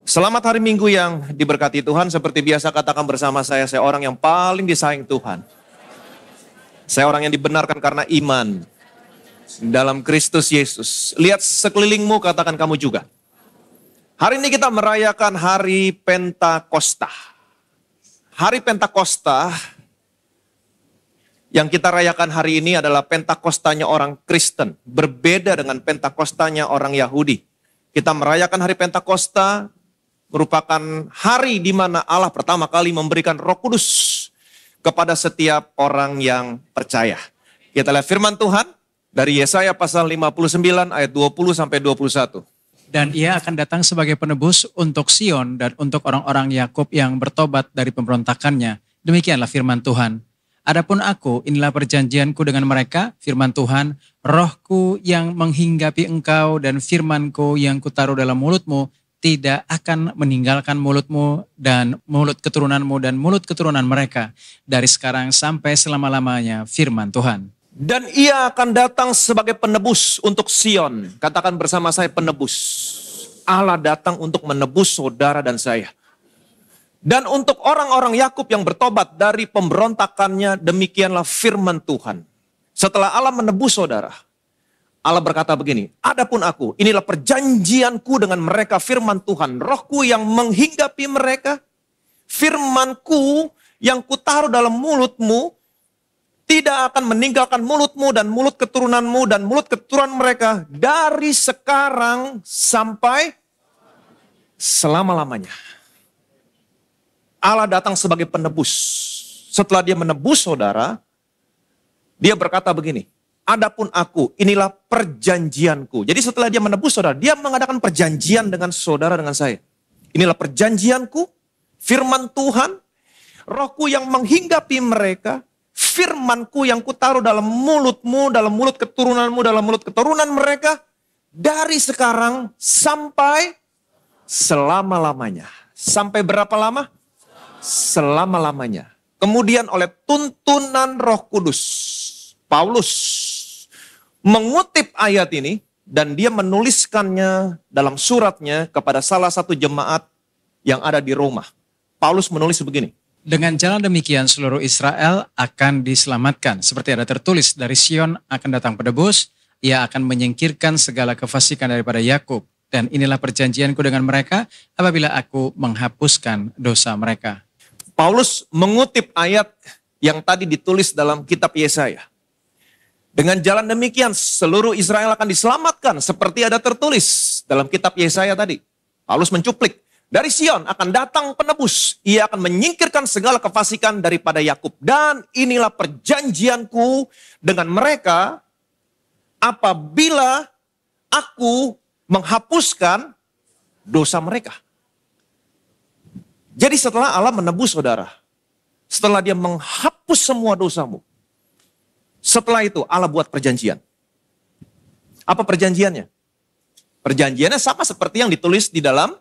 Selamat hari Minggu yang diberkati Tuhan. Seperti biasa katakan bersama saya orang yang paling disayang Tuhan. Saya orang yang dibenarkan karena iman dalam Kristus Yesus. Lihat sekelilingmu, katakan kamu juga. Hari ini kita merayakan hari Pentakosta. Hari Pentakosta yang kita rayakan hari ini adalah Pentakostanya orang Kristen. Berbeda dengan Pentakostanya orang Yahudi. Kita merayakan hari Pentakosta merupakan hari di mana Allah pertama kali memberikan Roh Kudus kepada setiap orang yang percaya. Kita lihat firman Tuhan dari Yesaya pasal 59 ayat 20 sampai 21. Dan ia akan datang sebagai penebus untuk Sion dan untuk orang-orang Yakub yang bertobat dari pemberontakannya. Demikianlah firman Tuhan. Adapun aku, inilah perjanjianku dengan mereka, firman Tuhan, rohku yang menghinggapi engkau dan firmanku yang kutaruh dalam mulutmu, tidak akan meninggalkan mulutmu dan mulut keturunanmu dan mulut keturunan mereka dari sekarang sampai selama-lamanya, firman Tuhan. Dan ia akan datang sebagai penebus untuk Sion. Katakan bersama saya, penebus. Allah datang untuk menebus saudara dan saya. Dan untuk orang-orang Yakub yang bertobat dari pemberontakannya, demikianlah firman Tuhan. Setelah Allah menebus saudara, Allah berkata begini, adapun aku, inilah perjanjianku dengan mereka, firman Tuhan. Rohku yang menghinggapi mereka, firmanku yang kutaruh dalam mulutmu, tidak akan meninggalkan mulutmu dan mulut keturunanmu dan mulut keturunan mereka dari sekarang sampai selama-lamanya. Allah datang sebagai penebus. Setelah dia menebus saudara, dia berkata begini, adapun aku, inilah perjanjianku. Jadi setelah dia menebus saudara, dia mengadakan perjanjian dengan saudara, dengan saya. Inilah perjanjianku, firman Tuhan, rohku yang menghinggapi mereka, firmanku yang kutaruh dalam mulutmu, dalam mulut keturunanmu, dalam mulut keturunan mereka, dari sekarang sampai selama-lamanya. Sampai berapa lama? Selama-lamanya. Kemudian oleh tuntunan Roh Kudus, Paulus mengutip ayat ini dan dia menuliskannya dalam suratnya kepada salah satu jemaat yang ada di Roma. Paulus menulis begini. Dengan jalan demikian seluruh Israel akan diselamatkan. Seperti ada tertulis, dari Sion akan datang penebus, ia akan menyingkirkan segala kefasikan daripada Yakub. Dan inilah perjanjianku dengan mereka apabila aku menghapuskan dosa mereka. Paulus mengutip ayat yang tadi ditulis dalam kitab Yesaya. Dengan jalan demikian seluruh Israel akan diselamatkan seperti ada tertulis dalam kitab Yesaya tadi. Paulus mencuplik, dari Sion akan datang penebus, ia akan menyingkirkan segala kefasikan daripada Yakub. Dan inilah perjanjianku dengan mereka apabila aku menghapuskan dosa mereka. Jadi setelah Allah menebus saudara, setelah dia menghapus semua dosamu, setelah itu Allah buat perjanjian. Apa perjanjiannya? Perjanjiannya sama seperti yang ditulis di dalam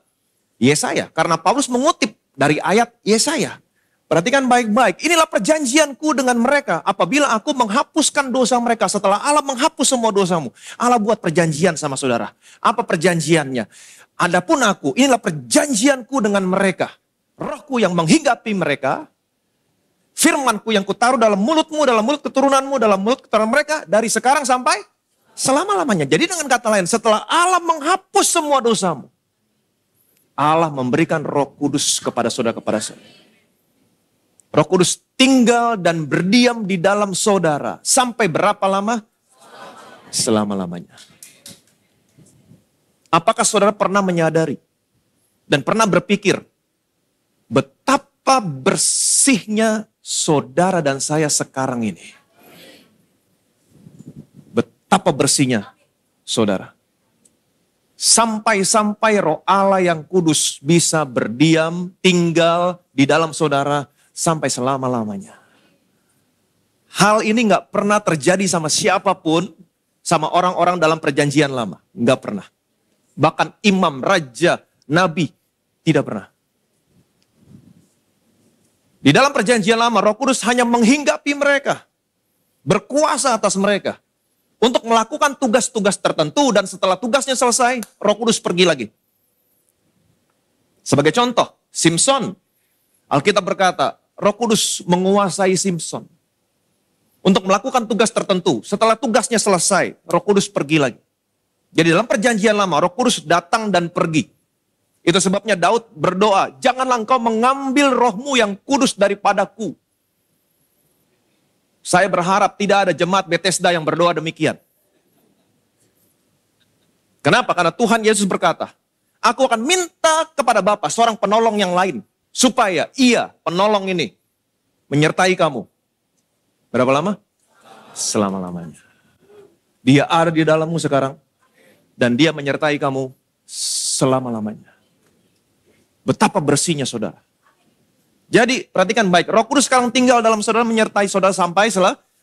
Yesaya. Karena Paulus mengutip dari ayat Yesaya. Perhatikan baik-baik. Inilah perjanjianku dengan mereka apabila aku menghapuskan dosa mereka. Setelah Allah menghapus semua dosamu, Allah buat perjanjian sama saudara. Apa perjanjiannya? Adapun aku, inilah perjanjianku dengan mereka. Rohku yang menghinggapi mereka, firmanku yang kutaruh dalam mulutmu, dalam mulut keturunanmu, dalam mulut keturunan mereka, dari sekarang sampai selama-lamanya. Jadi dengan kata lain, setelah Allah menghapus semua dosamu, Allah memberikan Roh Kudus kepada saudara, kepada saya. Roh Kudus tinggal dan berdiam di dalam saudara. Sampai berapa lama? Selama-lamanya. Apakah saudara pernah menyadari dan pernah berpikir betapa bersihnya saudara dan saya sekarang ini? Betapa bersihnya saudara. Sampai-sampai Roh Allah yang kudus bisa berdiam, tinggal di dalam saudara sampai selama-lamanya. Hal ini gak pernah terjadi sama siapapun, sama orang-orang dalam perjanjian lama. Gak pernah. Bahkan imam, raja, nabi, tidak pernah. Di dalam perjanjian lama, Roh Kudus hanya menghinggapi mereka. Berkuasa atas mereka. Untuk melakukan tugas-tugas tertentu dan setelah tugasnya selesai, Roh Kudus pergi lagi. Sebagai contoh, Simson, Alkitab berkata, Roh Kudus menguasai Simson untuk melakukan tugas tertentu. Setelah tugasnya selesai, Roh Kudus pergi lagi. Jadi dalam perjanjian lama, Roh Kudus datang dan pergi. Itu sebabnya Daud berdoa, janganlah engkau mengambil rohmu yang kudus daripadaku. Saya berharap tidak ada jemaat Bethesda yang berdoa demikian. Kenapa? Karena Tuhan Yesus berkata, aku akan minta kepada Bapa seorang penolong yang lain, supaya ia, penolong ini, menyertai kamu. Berapa lama? Selama-lamanya. Dia ada di dalammu sekarang, dan dia menyertai kamu selama-lamanya. Betapa bersihnya saudara. Jadi perhatikan baik, Roh Kudus sekarang tinggal dalam saudara, menyertai saudara sampai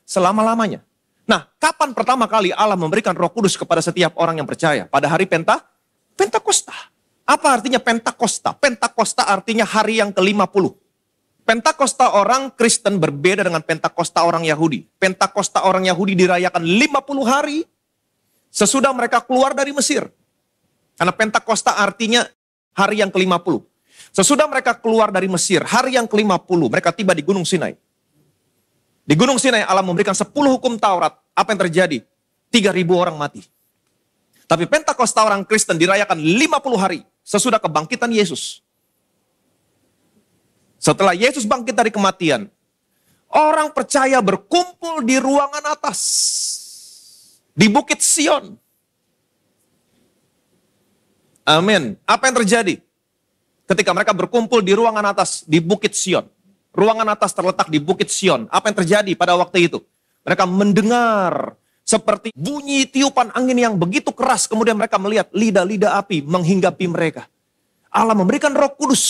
selama-lamanya. Nah, kapan pertama kali Allah memberikan Roh Kudus kepada setiap orang yang percaya? Pada hari Pentakosta. Apa artinya Pentakosta? Pentakosta artinya hari yang ke-50. Pentakosta orang Kristen berbeda dengan Pentakosta orang Yahudi. Pentakosta orang Yahudi dirayakan 50 hari sesudah mereka keluar dari Mesir. Karena Pentakosta artinya hari yang ke-50. Sesudah mereka keluar dari Mesir, hari yang ke-50, mereka tiba di Gunung Sinai. Di Gunung Sinai Allah memberikan 10 hukum Taurat. Apa yang terjadi? 3.000 orang mati. Tapi Pentakosta orang Kristen dirayakan 50 hari sesudah kebangkitan Yesus. Setelah Yesus bangkit dari kematian, orang percaya berkumpul di ruangan atas, di Bukit Sion. Amin. Apa yang terjadi? Ketika mereka berkumpul di ruangan atas, di Bukit Sion. Ruangan atas terletak di Bukit Sion. Apa yang terjadi pada waktu itu? Mereka mendengar seperti bunyi tiupan angin yang begitu keras. Kemudian mereka melihat lidah-lidah api menghinggapi mereka. Allah memberikan Roh Kudus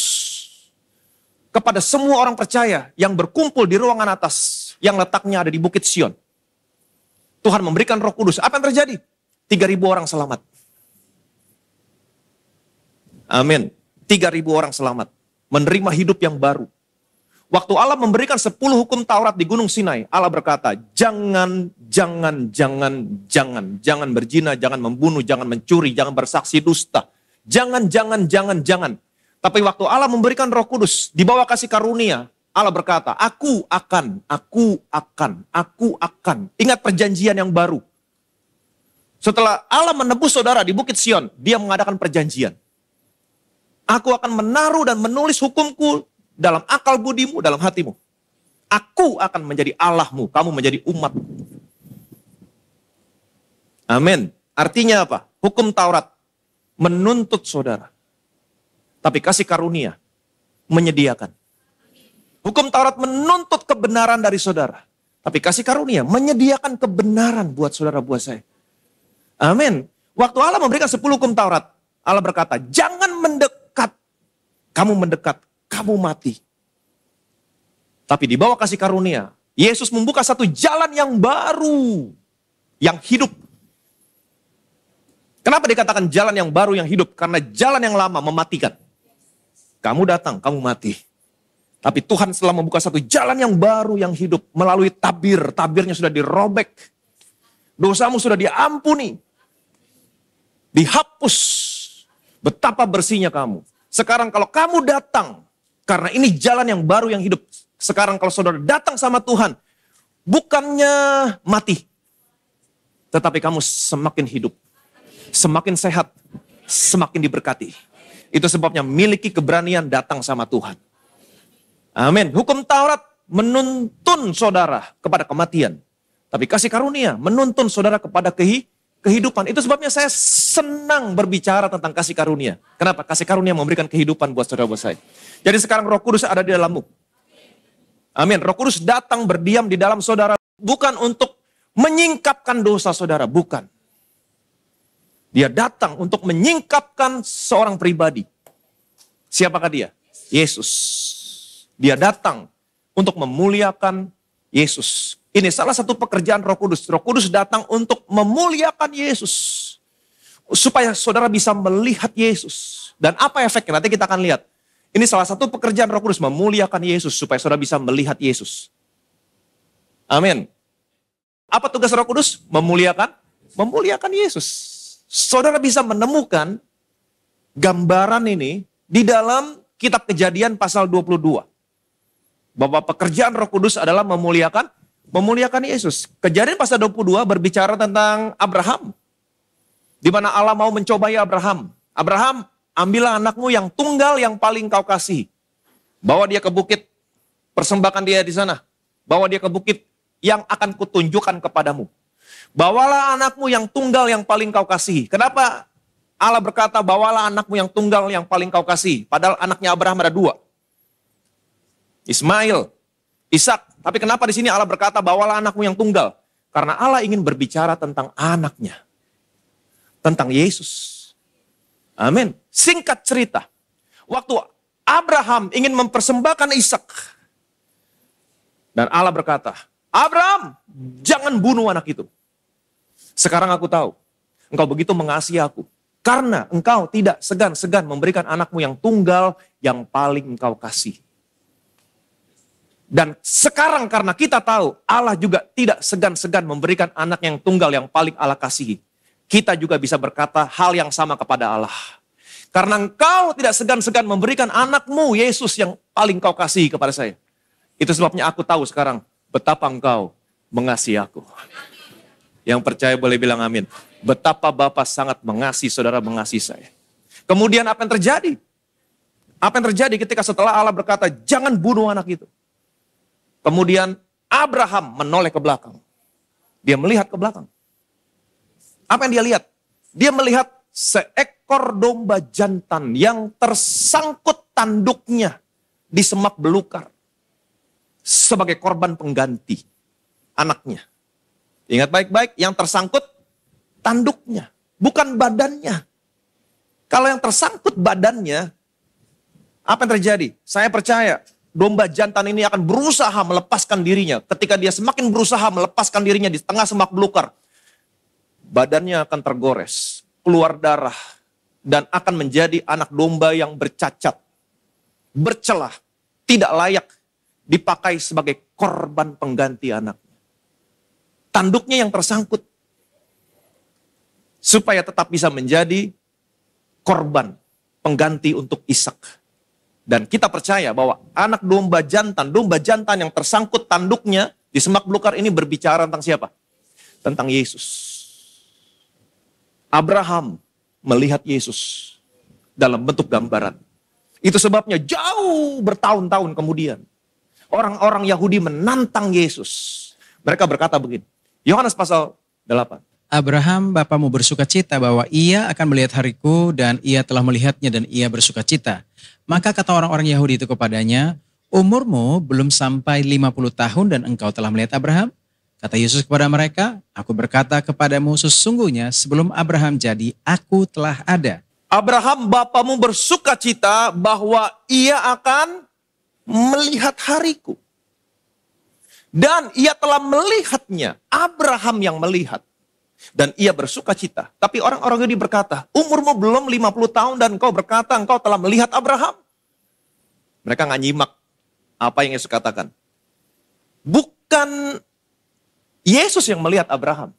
kepada semua orang percaya yang berkumpul di ruangan atas yang letaknya ada di Bukit Sion. Tuhan memberikan Roh Kudus. Apa yang terjadi? 3.000 orang selamat. Amin. 3.000 orang selamat. Menerima hidup yang baru. Waktu Allah memberikan 10 hukum Taurat di Gunung Sinai, Allah berkata, jangan berzina, jangan membunuh, jangan mencuri, jangan bersaksi dusta. Jangan. Tapi waktu Allah memberikan Roh Kudus, di bawah kasih karunia, Allah berkata, aku akan. Ingat perjanjian yang baru. Setelah Allah menebus saudara di Bukit Sion, dia mengadakan perjanjian. Aku akan menaruh dan menulis hukumku dalam akal budimu, dalam hatimu. Aku akan menjadi Allahmu, kamu menjadi umat. Amin. Artinya apa? Hukum Taurat menuntut saudara. Tapi kasih karunia menyediakan. Hukum Taurat menuntut kebenaran dari saudara. Tapi kasih karunia menyediakan kebenaran buat saudara, buat saya. Amin. Waktu Allah memberikan 10 hukum Taurat, Allah berkata, jangan mendekat. Kamu mendekat, kamu mati. Tapi di bawah kasih karunia, Yesus membuka satu jalan yang baru, yang hidup. Kenapa dikatakan jalan yang baru yang hidup? Karena jalan yang lama mematikan. Kamu datang, kamu mati. Tapi Tuhan setelah membuka satu jalan yang baru yang hidup melalui tabir. Tabirnya sudah dirobek. Dosamu sudah diampuni. Dihapus. Betapa bersihnya kamu. Sekarang kalau kamu datang, karena ini jalan yang baru yang hidup. Sekarang kalau saudara datang sama Tuhan, bukannya mati. Tetapi kamu semakin hidup. Semakin sehat. Semakin diberkati. Itu sebabnya miliki keberanian datang sama Tuhan. Amin. Hukum Taurat menuntun saudara kepada kematian. Tapi kasih karunia menuntun saudara kepada kehidupan. Itu sebabnya saya senang berbicara tentang kasih karunia. Kenapa? Kasih karunia memberikan kehidupan buat saudara-saudara saya. Jadi sekarang Roh Kudus ada di dalammu. Amin. Roh Kudus datang berdiam di dalam saudara. Bukan untuk menyingkapkan dosa saudara. Bukan. Dia datang untuk menyingkapkan seorang pribadi. Siapakah dia? Yesus. Dia datang untuk memuliakan Yesus. Ini salah satu pekerjaan Roh Kudus. Roh Kudus datang untuk memuliakan Yesus. Supaya saudara bisa melihat Yesus. Dan apa efeknya? Nanti kita akan lihat. Ini salah satu pekerjaan Roh Kudus, memuliakan Yesus. Supaya saudara bisa melihat Yesus. Amin. Apa tugas Roh Kudus? Memuliakan Yesus. Saudara bisa menemukan gambaran ini di dalam kitab Kejadian pasal 22. Bahwa pekerjaan Roh Kudus adalah memuliakan Yesus. Kejadian pasal 22 berbicara tentang Abraham. Di mana Allah mau mencobai Abraham. Abraham, ambillah anakmu yang tunggal yang paling kau kasih. Bawa dia ke bukit, persembahkan dia di sana. Bawa dia ke bukit yang akan kutunjukkan kepadamu. Bawalah anakmu yang tunggal yang paling kau kasih. Kenapa Allah berkata bawalah anakmu yang tunggal yang paling kau kasih? Padahal anaknya Abraham ada 2. Ismail, Ishak. Tapi kenapa di sini Allah berkata bawalah anakmu yang tunggal? Karena Allah ingin berbicara tentang anaknya. Tentang Yesus. Amin. Singkat cerita. Waktu Abraham ingin mempersembahkan Ishak. Dan Allah berkata, Abraham, jangan bunuh anak itu. Sekarang aku tahu, engkau begitu mengasihi aku. Karena engkau tidak segan-segan memberikan anakmu yang tunggal yang paling engkau kasih. Dan sekarang karena kita tahu, Allah juga tidak segan-segan memberikan anak yang tunggal yang paling Allah kasihi. Kita juga bisa berkata hal yang sama kepada Allah. Karena engkau tidak segan-segan memberikan anakmu, Yesus yang paling kau kasih kepada saya. Itu sebabnya aku tahu sekarang betapa engkau mengasihi aku. Yang percaya boleh bilang amin. Betapa Bapa sangat mengasihi saudara, mengasihi saya. Kemudian apa yang terjadi? Apa yang terjadi ketika setelah Allah berkata, jangan bunuh anak itu. Kemudian Abraham menoleh ke belakang. Dia melihat ke belakang. Apa yang dia lihat? Dia melihat seekor domba jantan yang tersangkut tanduknya di semak belukar. Sebagai korban pengganti anaknya. Ingat baik-baik, yang tersangkut tanduknya, bukan badannya. Kalau yang tersangkut badannya, apa yang terjadi? Saya percaya domba jantan ini akan berusaha melepaskan dirinya. Ketika dia semakin berusaha melepaskan dirinya di tengah semak belukar, badannya akan tergores, keluar darah, dan akan menjadi anak domba yang bercacat, bercelah, tidak layak dipakai sebagai korban pengganti anak. Tanduknya yang tersangkut, supaya tetap bisa menjadi korban pengganti untuk Ishak. Dan kita percaya bahwa anak domba jantan yang tersangkut tanduknya di semak belukar ini berbicara tentang siapa? Tentang Yesus. Abraham melihat Yesus dalam bentuk gambaran. Itu sebabnya jauh bertahun-tahun kemudian, orang-orang Yahudi menantang Yesus. Mereka berkata begini, Yohanes pasal 8. Abraham bapamu bersuka cita bahwa ia akan melihat hariku dan ia telah melihatnya dan ia bersuka cita. Maka kata orang-orang Yahudi itu kepadanya, umurmu belum sampai 50 tahun dan engkau telah melihat Abraham? Kata Yesus kepada mereka, aku berkata kepadamu sesungguhnya sebelum Abraham jadi, aku telah ada. Abraham bapamu bersuka cita bahwa ia akan melihat hariku. Dan ia telah melihatnya, Abraham yang melihat. Dan ia bersuka cita. Tapi orang-orang ini berkata, umurmu belum 50 tahun dan engkau berkata engkau telah melihat Abraham. Mereka nggak nyimak apa yang Yesus katakan. Bukan Yesus yang melihat Abraham.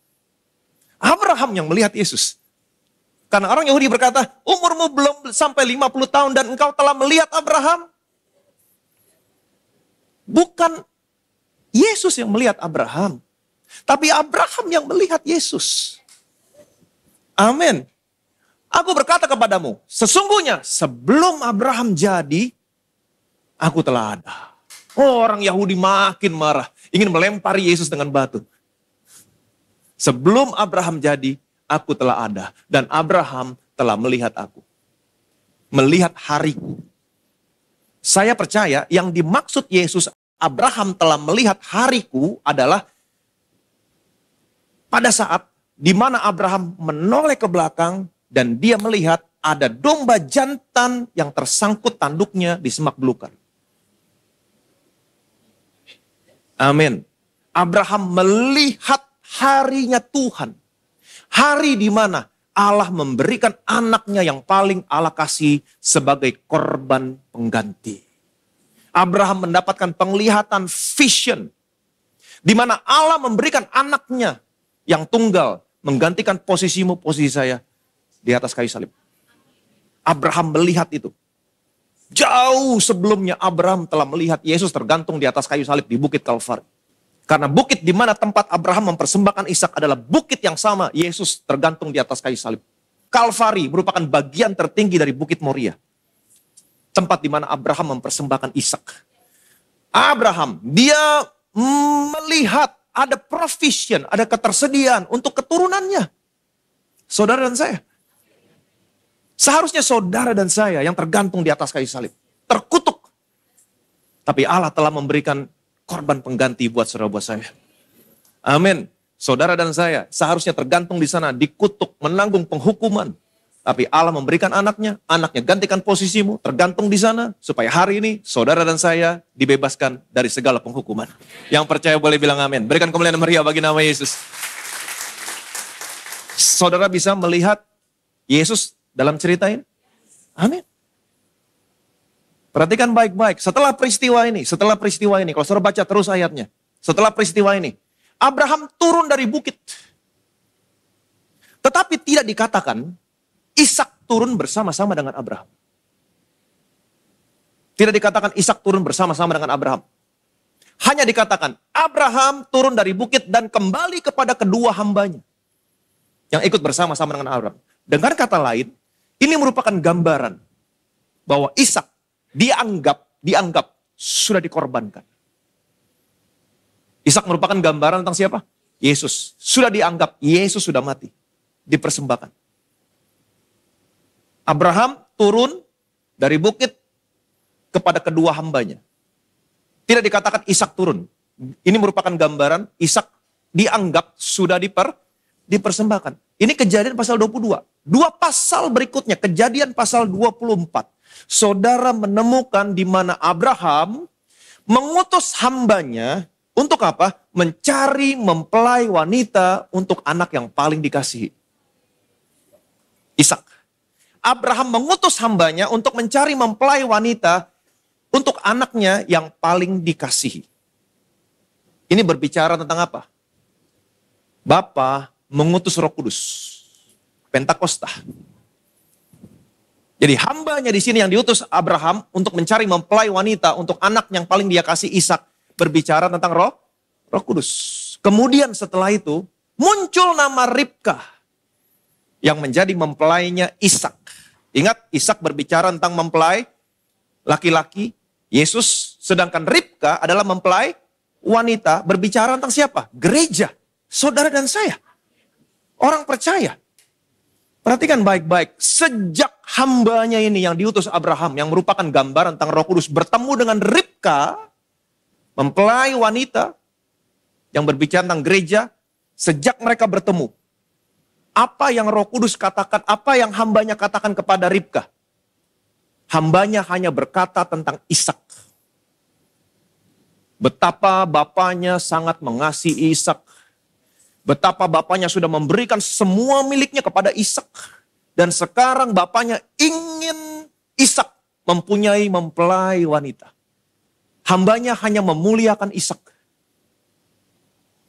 Abraham yang melihat Yesus. Karena orang Yahudi berkata, umurmu belum sampai 50 tahun dan engkau telah melihat Abraham. Bukan Yesus yang melihat Abraham. Tapi Abraham yang melihat Yesus. Amin. Aku berkata kepadamu, sesungguhnya sebelum Abraham jadi, aku telah ada. Oh, orang Yahudi makin marah. Ingin melempari Yesus dengan batu. Sebelum Abraham jadi, aku telah ada. Dan Abraham telah melihat aku. Melihat hariku. Saya percaya yang dimaksud Yesus, Abraham telah melihat hariku adalah pada saat di mana Abraham menoleh ke belakang dan dia melihat ada domba jantan yang tersangkut tanduknya di semak belukar. Amin. Abraham melihat harinya Tuhan. Hari di mana Allah memberikan anaknya yang paling Allah kasih sebagai korban pengganti. Abraham mendapatkan penglihatan vision. Di mana Allah memberikan anaknya yang tunggal menggantikan posisimu, posisi saya di atas kayu salib. Abraham melihat itu. Jauh sebelumnya Abraham telah melihat Yesus tergantung di atas kayu salib di Bukit Kalvari. Karena bukit di mana tempat Abraham mempersembahkan Ishak adalah bukit yang sama Yesus tergantung di atas kayu salib. Kalvari merupakan bagian tertinggi dari Bukit Moria. Tempat di mana Abraham mempersembahkan Ishak. Abraham, dia melihat ada provision, ada ketersediaan untuk keturunannya. Saudara dan saya. Seharusnya saudara dan saya yang tergantung di atas kayu salib. Terkutuk. Tapi Allah telah memberikan korban pengganti buat saudara, buat saya. Amin. Saudara dan saya seharusnya tergantung di sana, dikutuk, menanggung penghukuman. Tapi Allah memberikan anaknya gantikan posisimu, tergantung di sana. Supaya hari ini saudara dan saya dibebaskan dari segala penghukuman. Yang percaya boleh bilang amin. Berikan kemuliaan meriah bagi nama Yesus. Saudara bisa melihat Yesus dalam cerita ini? Amin. Perhatikan baik-baik. Setelah peristiwa ini, kalau saudara baca terus ayatnya. Setelah peristiwa ini, Abraham turun dari bukit. Tetapi tidak dikatakan Ishak turun bersama-sama dengan Abraham. Tidak dikatakan Ishak turun bersama-sama dengan Abraham. Hanya dikatakan Abraham turun dari bukit dan kembali kepada kedua hambanya. Yang ikut bersama-sama dengan Abraham. Dengan kata lain, ini merupakan gambaran bahwa Ishak dianggap sudah dikorbankan. Ishak merupakan gambaran tentang siapa? Yesus. Sudah dianggap Yesus sudah mati. Dipersembahkan. Abraham turun dari bukit kepada kedua hambanya. Tidak dikatakan Ishak turun. Ini merupakan gambaran Ishak dianggap sudah dipersembahkan. Ini Kejadian pasal 22. Dua pasal berikutnya, Kejadian pasal 24. Saudara menemukan di mana Abraham mengutus hambanya untuk apa? Mencari mempelai wanita untuk anak yang paling dikasihi. Ishak. Abraham mengutus hambanya untuk mencari mempelai wanita untuk anaknya yang paling dikasihi. Ini berbicara tentang apa? Bapa mengutus Roh Kudus. Pentakosta. Jadi hambanya di sini yang diutus Abraham untuk mencari mempelai wanita untuk anak yang paling dia kasih Ishak. Berbicara tentang Roh Kudus. Kemudian setelah itu muncul nama Ribka yang menjadi mempelainya Ishak. Ingat, Ishak berbicara tentang mempelai laki-laki Yesus, sedangkan Ribka adalah mempelai wanita. Berbicara tentang siapa? Gereja, saudara dan saya. Orang percaya. Perhatikan baik-baik, sejak hambanya ini yang diutus Abraham, yang merupakan gambaran tentang Roh Kudus, bertemu dengan Ribka, mempelai wanita, yang berbicara tentang gereja, sejak mereka bertemu, apa yang Roh Kudus katakan, apa yang hambanya katakan kepada Ribka? Hambanya hanya berkata tentang Ishak. Betapa bapaknya sangat mengasihi Ishak. Betapa bapaknya sudah memberikan semua miliknya kepada Ishak. Dan sekarang bapaknya ingin Ishak mempunyai mempelai wanita. Hambanya hanya memuliakan Ishak.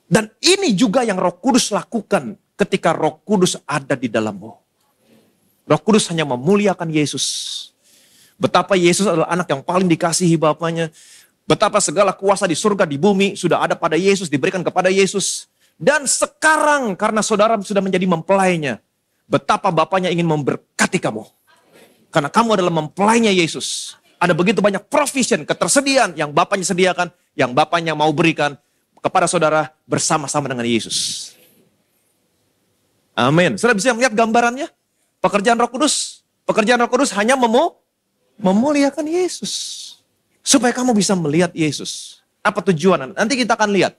Dan ini juga yang Roh Kudus lakukan ketika Roh Kudus ada di dalammu. Roh Kudus hanya memuliakan Yesus. Betapa Yesus adalah anak yang paling dikasihi Bapaknya. Betapa segala kuasa di surga, di bumi sudah ada pada Yesus, diberikan kepada Yesus. Dan sekarang karena saudara sudah menjadi mempelainya, betapa Bapaknya ingin memberkati kamu. Karena kamu adalah mempelainya Yesus. Ada begitu banyak provision, ketersediaan yang Bapaknya sediakan, yang Bapaknya mau berikan kepada saudara bersama-sama dengan Yesus. Amin. Saudara bisa melihat gambarannya? Pekerjaan Roh Kudus. Pekerjaan Roh Kudus hanya memuliakan Yesus. Supaya kamu bisa melihat Yesus. Apa tujuan? Nanti kita akan lihat.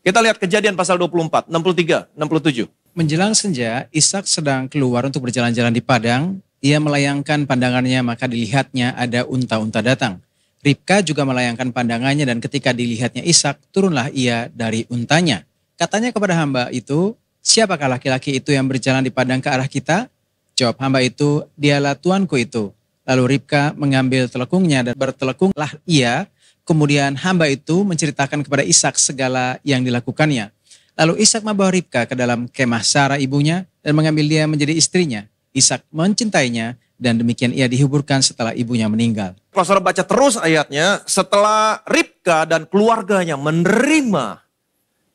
Kita lihat Kejadian pasal 24, 63, 67. Menjelang senja, Ishak sedang keluar untuk berjalan-jalan di padang. Ia melayangkan pandangannya, maka dilihatnya ada unta-unta datang. Ribka juga melayangkan pandangannya, dan ketika dilihatnya Ishak, turunlah ia dari untanya. Katanya kepada hamba itu, "Siapakah laki-laki itu yang berjalan di padang ke arah kita?" Jawab hamba itu, "Dialah tuanku itu." Lalu Ribka mengambil telekungnya dan bertelekunglah ia. Kemudian hamba itu menceritakan kepada Ishak segala yang dilakukannya. Lalu Ishak membawa Ribka ke dalam kemah Sara ibunya dan mengambil dia menjadi istrinya. Ishak mencintainya dan demikian ia dihiburkan setelah ibunya meninggal. Kalau saudara baca terus ayatnya, setelah Ribka dan keluarganya menerima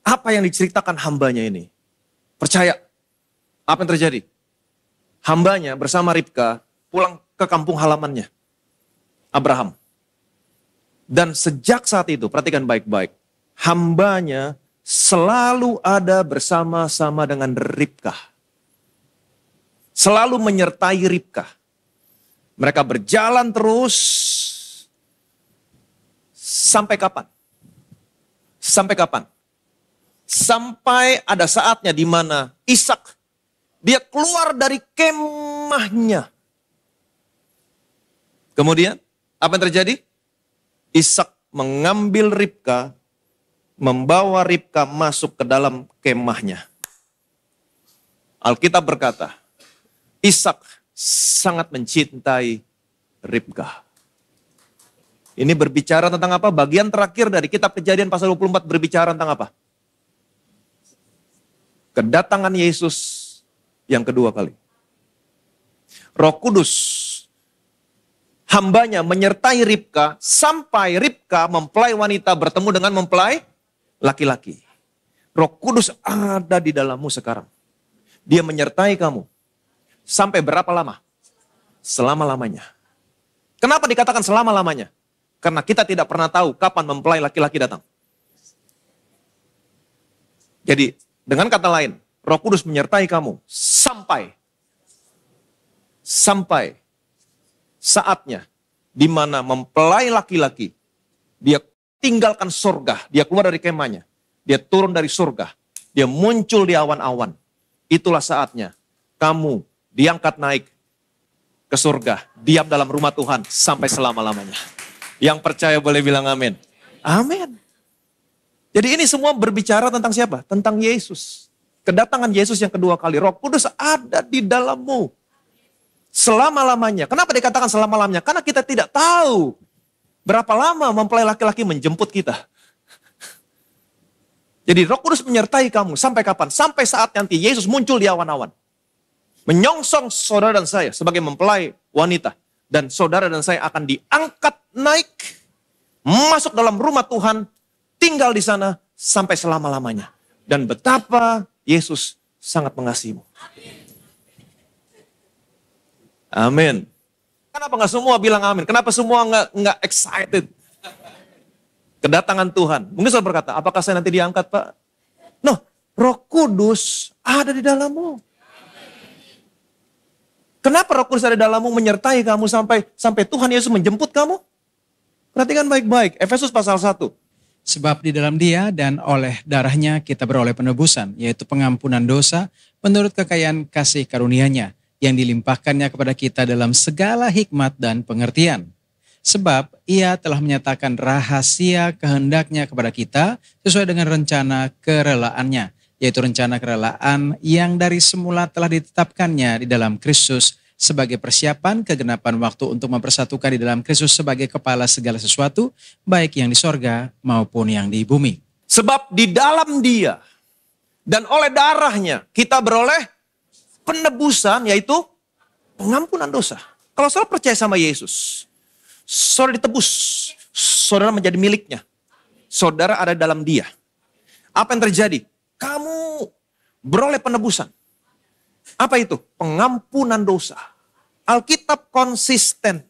apa yang diceritakan hambanya ini. Percaya, apa yang terjadi? Hambanya bersama Ribka pulang ke kampung halamannya, Abraham. Dan sejak saat itu, perhatikan baik-baik, hambanya selalu ada bersama-sama dengan Ribka. Selalu menyertai Ribka. Mereka berjalan terus sampai kapan? Sampai kapan? Sampai ada saatnya di mana Ishak dia keluar dari kemahnya. Kemudian apa yang terjadi? Ishak mengambil Ribka, membawa Ribka masuk ke dalam kemahnya. Alkitab berkata, Ishak sangat mencintai Ribka. Ini berbicara tentang apa? Bagian terakhir dari kitab Kejadian pasal 24 berbicara tentang apa? Kedatangan Yesus yang kedua kali. Roh Kudus, hambanya menyertai Ribka sampai Ribka mempelai wanita bertemu dengan mempelai laki-laki. Roh Kudus ada di dalammu sekarang. Dia menyertai kamu. Sampai berapa lama? Selama-lamanya. Kenapa dikatakan selama-lamanya? Karena kita tidak pernah tahu kapan mempelai laki-laki datang. Jadi, dengan kata lain, Roh Kudus menyertai kamu sampai saatnya di mana mempelai laki-laki dia tinggalkan surga, dia keluar dari kemahnya, dia turun dari surga, dia muncul di awan-awan. Itulah saatnya kamu diangkat naik ke surga, diam dalam rumah Tuhan sampai selama-lamanya. Yang percaya boleh bilang amin. Amin. Jadi ini semua berbicara tentang siapa? Tentang Yesus. Kedatangan Yesus yang kedua kali. Roh Kudus ada di dalammu. Selama-lamanya. Kenapa dikatakan selama-lamanya? Karena kita tidak tahu berapa lama mempelai laki-laki menjemput kita. Jadi Roh Kudus menyertai kamu sampai kapan? Sampai saat nanti Yesus muncul di awan-awan. Menyongsong saudara dan saya sebagai mempelai wanita. Dan saudara dan saya akan diangkat naik. Masuk dalam rumah Tuhan. Tinggal di sana sampai selama-lamanya. Dan betapa Yesus sangat mengasihimu. Amin. Kenapa nggak semua bilang amin? Kenapa semua nggak excited? Kedatangan Tuhan. Mungkin saudara berkata, apakah saya nanti diangkat, Pak? No, Roh Kudus ada di dalammu. Kenapa Roh Kudus ada di dalammu menyertai kamu sampai Tuhan Yesus menjemput kamu? Perhatikan baik-baik. Efesus pasal 1. Sebab di dalam Dia dan oleh darahnya kita beroleh penebusan, yaitu pengampunan dosa menurut kekayaan kasih karunia-Nya yang dilimpahkannya kepada kita dalam segala hikmat dan pengertian. Sebab Ia telah menyatakan rahasia kehendak-Nya kepada kita sesuai dengan rencana kerelaannya, yaitu rencana kerelaan yang dari semula telah ditetapkannya di dalam Kristus sebagai persiapan kegenapan waktu untuk mempersatukan di dalam Kristus sebagai kepala segala sesuatu, baik yang di sorga maupun yang di bumi. Sebab di dalam Dia dan oleh darahnya kita beroleh penebusan, yaitu pengampunan dosa. Kalau saudara percaya sama Yesus, saudara ditebus, saudara menjadi miliknya. Saudara ada dalam Dia. Apa yang terjadi? Kamu beroleh penebusan. Apa itu? Pengampunan dosa. Alkitab konsisten.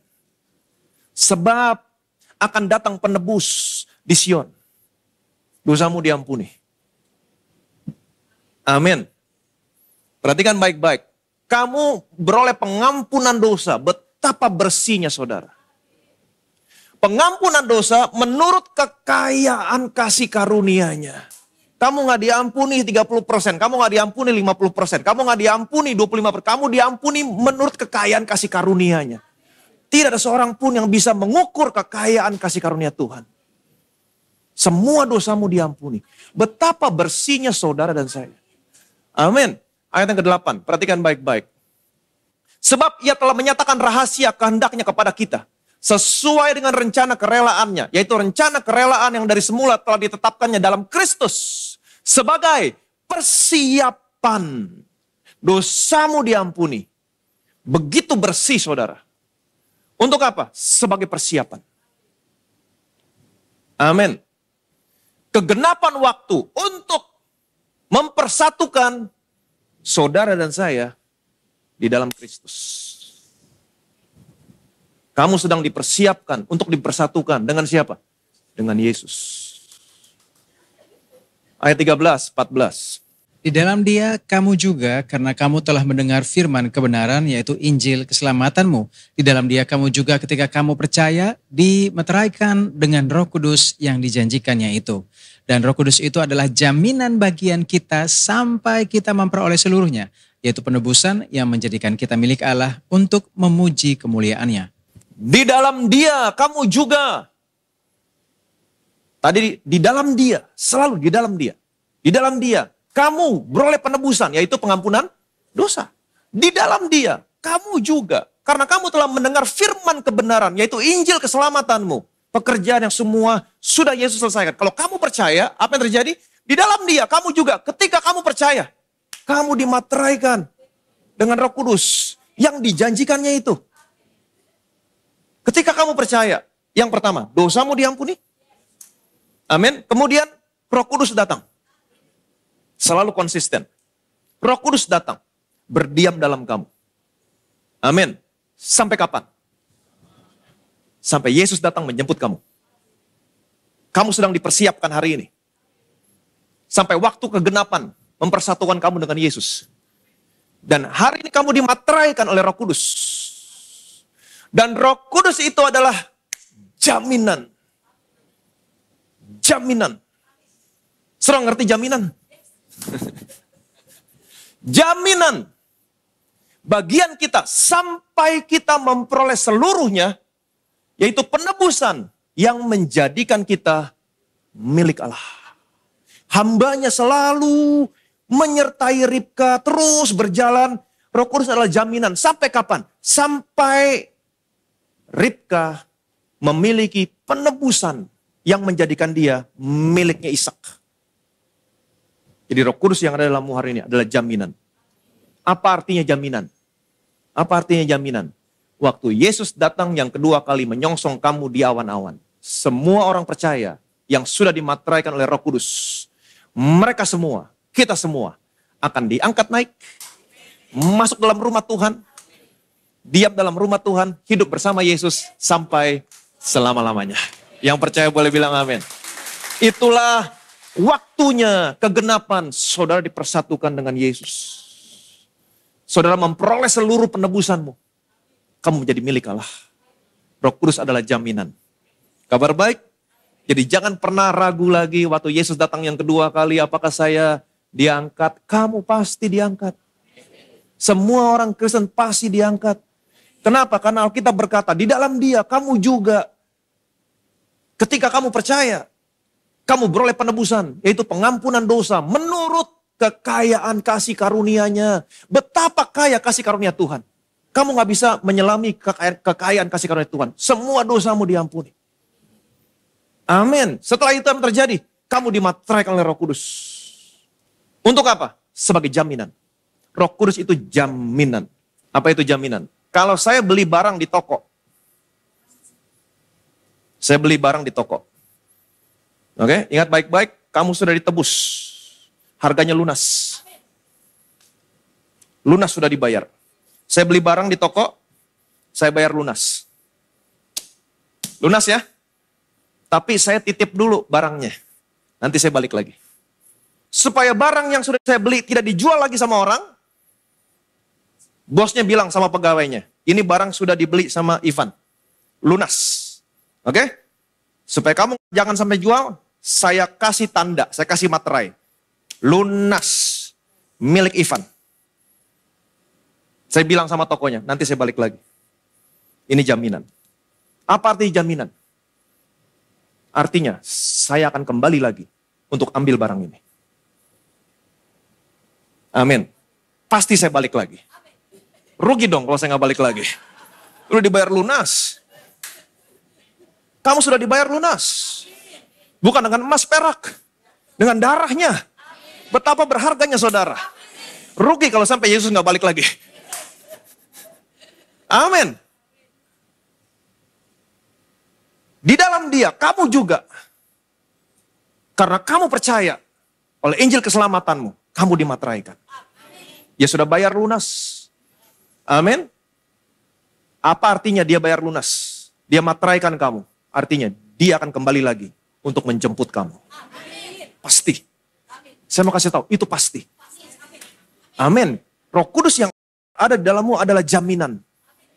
Sebab akan datang penebus di Sion. Dosamu diampuni. Amin. Perhatikan baik-baik. Kamu beroleh pengampunan dosa. Betapa bersihnya saudara. Pengampunan dosa menurut kekayaan kasih karunia-Nya. Kamu gak diampuni 30%, kamu gak diampuni 50%, kamu gak diampuni 25%, kamu diampuni menurut kekayaan kasih karunia-Nya. Tidak ada seorang pun yang bisa mengukur kekayaan kasih karunia Tuhan. Semua dosamu diampuni. Betapa bersihnya saudara dan saya. Amin. Ayat yang ke-8, perhatikan baik-baik. Sebab Ia telah menyatakan rahasia kehendak-Nya kepada kita. Sesuai dengan rencana kerelaannya. Yaitu rencana kerelaan yang dari semula telah ditetapkannya dalam Kristus. Sebagai persiapan. Dosamu diampuni. Begitu bersih saudara. Untuk apa? Sebagai persiapan. Amin. Kegenapan waktu untuk mempersatukan saudara dan saya di dalam Kristus. Kamu sedang dipersiapkan untuk dipersatukan dengan siapa? Dengan Yesus. Ayat 13, 14. Di dalam Dia kamu juga, karena kamu telah mendengar firman kebenaran, yaitu Injil keselamatanmu. Di dalam Dia kamu juga ketika kamu percaya, dimeteraikan dengan Roh Kudus yang dijanjikannya itu. Dan Roh Kudus itu adalah jaminan bagian kita sampai kita memperoleh seluruhnya, yaitu penebusan yang menjadikan kita milik Allah untuk memuji kemuliaan-Nya. Di dalam Dia kamu juga. Tadi di dalam Dia, selalu di dalam Dia. Di dalam Dia kamu beroleh penebusan, yaitu pengampunan dosa. Di dalam Dia kamu juga, karena kamu telah mendengar firman kebenaran, yaitu Injil keselamatanmu. Pekerjaan yang semua sudah Yesus selesaikan. Kalau kamu percaya, apa yang terjadi? Di dalam Dia kamu juga, ketika kamu percaya, kamu dimateraikan dengan Roh Kudus yang dijanjikannya itu. Ketika kamu percaya, yang pertama, dosamu diampuni. Amin. Kemudian Roh Kudus datang. Selalu konsisten. Roh Kudus datang. Berdiam dalam kamu. Amin. Sampai kapan? Sampai Yesus datang menjemput kamu. Kamu sedang dipersiapkan hari ini. Sampai waktu kegenapan mempersatukan kamu dengan Yesus. Dan hari ini kamu dimateraikan oleh Roh Kudus. Dan Roh Kudus itu adalah jaminan. Jaminan. Serang ngerti jaminan? Jaminan. Bagian kita sampai kita memperoleh seluruhnya, yaitu penebusan yang menjadikan kita milik Allah. Hambanya selalu menyertai Ribka, terus berjalan. Roh Kudus adalah jaminan. Sampai kapan? Sampai Ribka memiliki penebusan yang menjadikan dia miliknya Ishak. Jadi Roh Kudus yang ada dalammu hari ini adalah jaminan. Apa artinya jaminan? Apa artinya jaminan? Waktu Yesus datang yang kedua kali menyongsong kamu di awan-awan. Semua orang percaya yang sudah dimateraikan oleh Roh Kudus. Mereka semua, kita semua akan diangkat naik. Masuk dalam rumah Tuhan. Diam dalam rumah Tuhan. Hidup bersama Yesus sampai selama-lamanya. Yang percaya boleh bilang amin. Itulah waktunya kegenapan saudara dipersatukan dengan Yesus. Saudara memperoleh seluruh penebusanmu. Kamu menjadi milik Allah. Roh Kudus adalah jaminan. Kabar baik? Jadi jangan pernah ragu lagi waktu Yesus datang yang kedua kali. Apakah saya diangkat? Kamu pasti diangkat. Semua orang Kristen pasti diangkat. Kenapa? Karena Alkitab berkata, di dalam Dia kamu juga. Ketika kamu percaya, kamu beroleh penebusan, yaitu pengampunan dosa menurut kekayaan kasih karunia-Nya. Betapa kaya kasih karunia Tuhan. Kamu gak bisa menyelami kekayaan kasih karunia Tuhan. Semua dosamu diampuni. Amin. Setelah itu yang terjadi, kamu dimateraikan oleh Roh Kudus. Untuk apa? Sebagai jaminan. Roh Kudus itu jaminan. Apa itu jaminan? Kalau saya beli barang di toko. Saya beli barang di toko. Oke, ingat baik-baik, kamu sudah ditebus. Harganya lunas. Lunas sudah dibayar. Saya beli barang di toko, saya bayar lunas. Lunas ya? Tapi saya titip dulu barangnya. Nanti saya balik lagi. Supaya barang yang sudah saya beli tidak dijual lagi sama orang, bosnya bilang sama pegawainya, ini barang sudah dibeli sama Ivan. Lunas. Oke? Supaya kamu jangan sampai jual, saya kasih tanda, saya kasih materai. Lunas, milik Ivan. Saya bilang sama tokonya, nanti saya balik lagi. Ini jaminan. Apa arti jaminan? Artinya, saya akan kembali lagi untuk ambil barang ini. Amin. Pasti saya balik lagi. Rugi dong kalau saya nggak balik lagi. Udah dibayar lunas. Kamu sudah dibayar lunas. Bukan dengan emas perak. Dengan darahnya. Betapa berharganya saudara. Rugi kalau sampai Yesus nggak balik lagi. Amin. Di dalam Dia, kamu juga. Karena kamu percaya oleh Injil keselamatanmu, kamu dimateraikan. Dia sudah bayar lunas. Amin. Apa artinya dia bayar lunas? Dia materaikan kamu. Artinya dia akan kembali lagi untuk menjemput kamu. Pasti. Saya mau kasih tahu, itu pasti. Amin. Roh Kudus yang ada di dalammu adalah jaminan.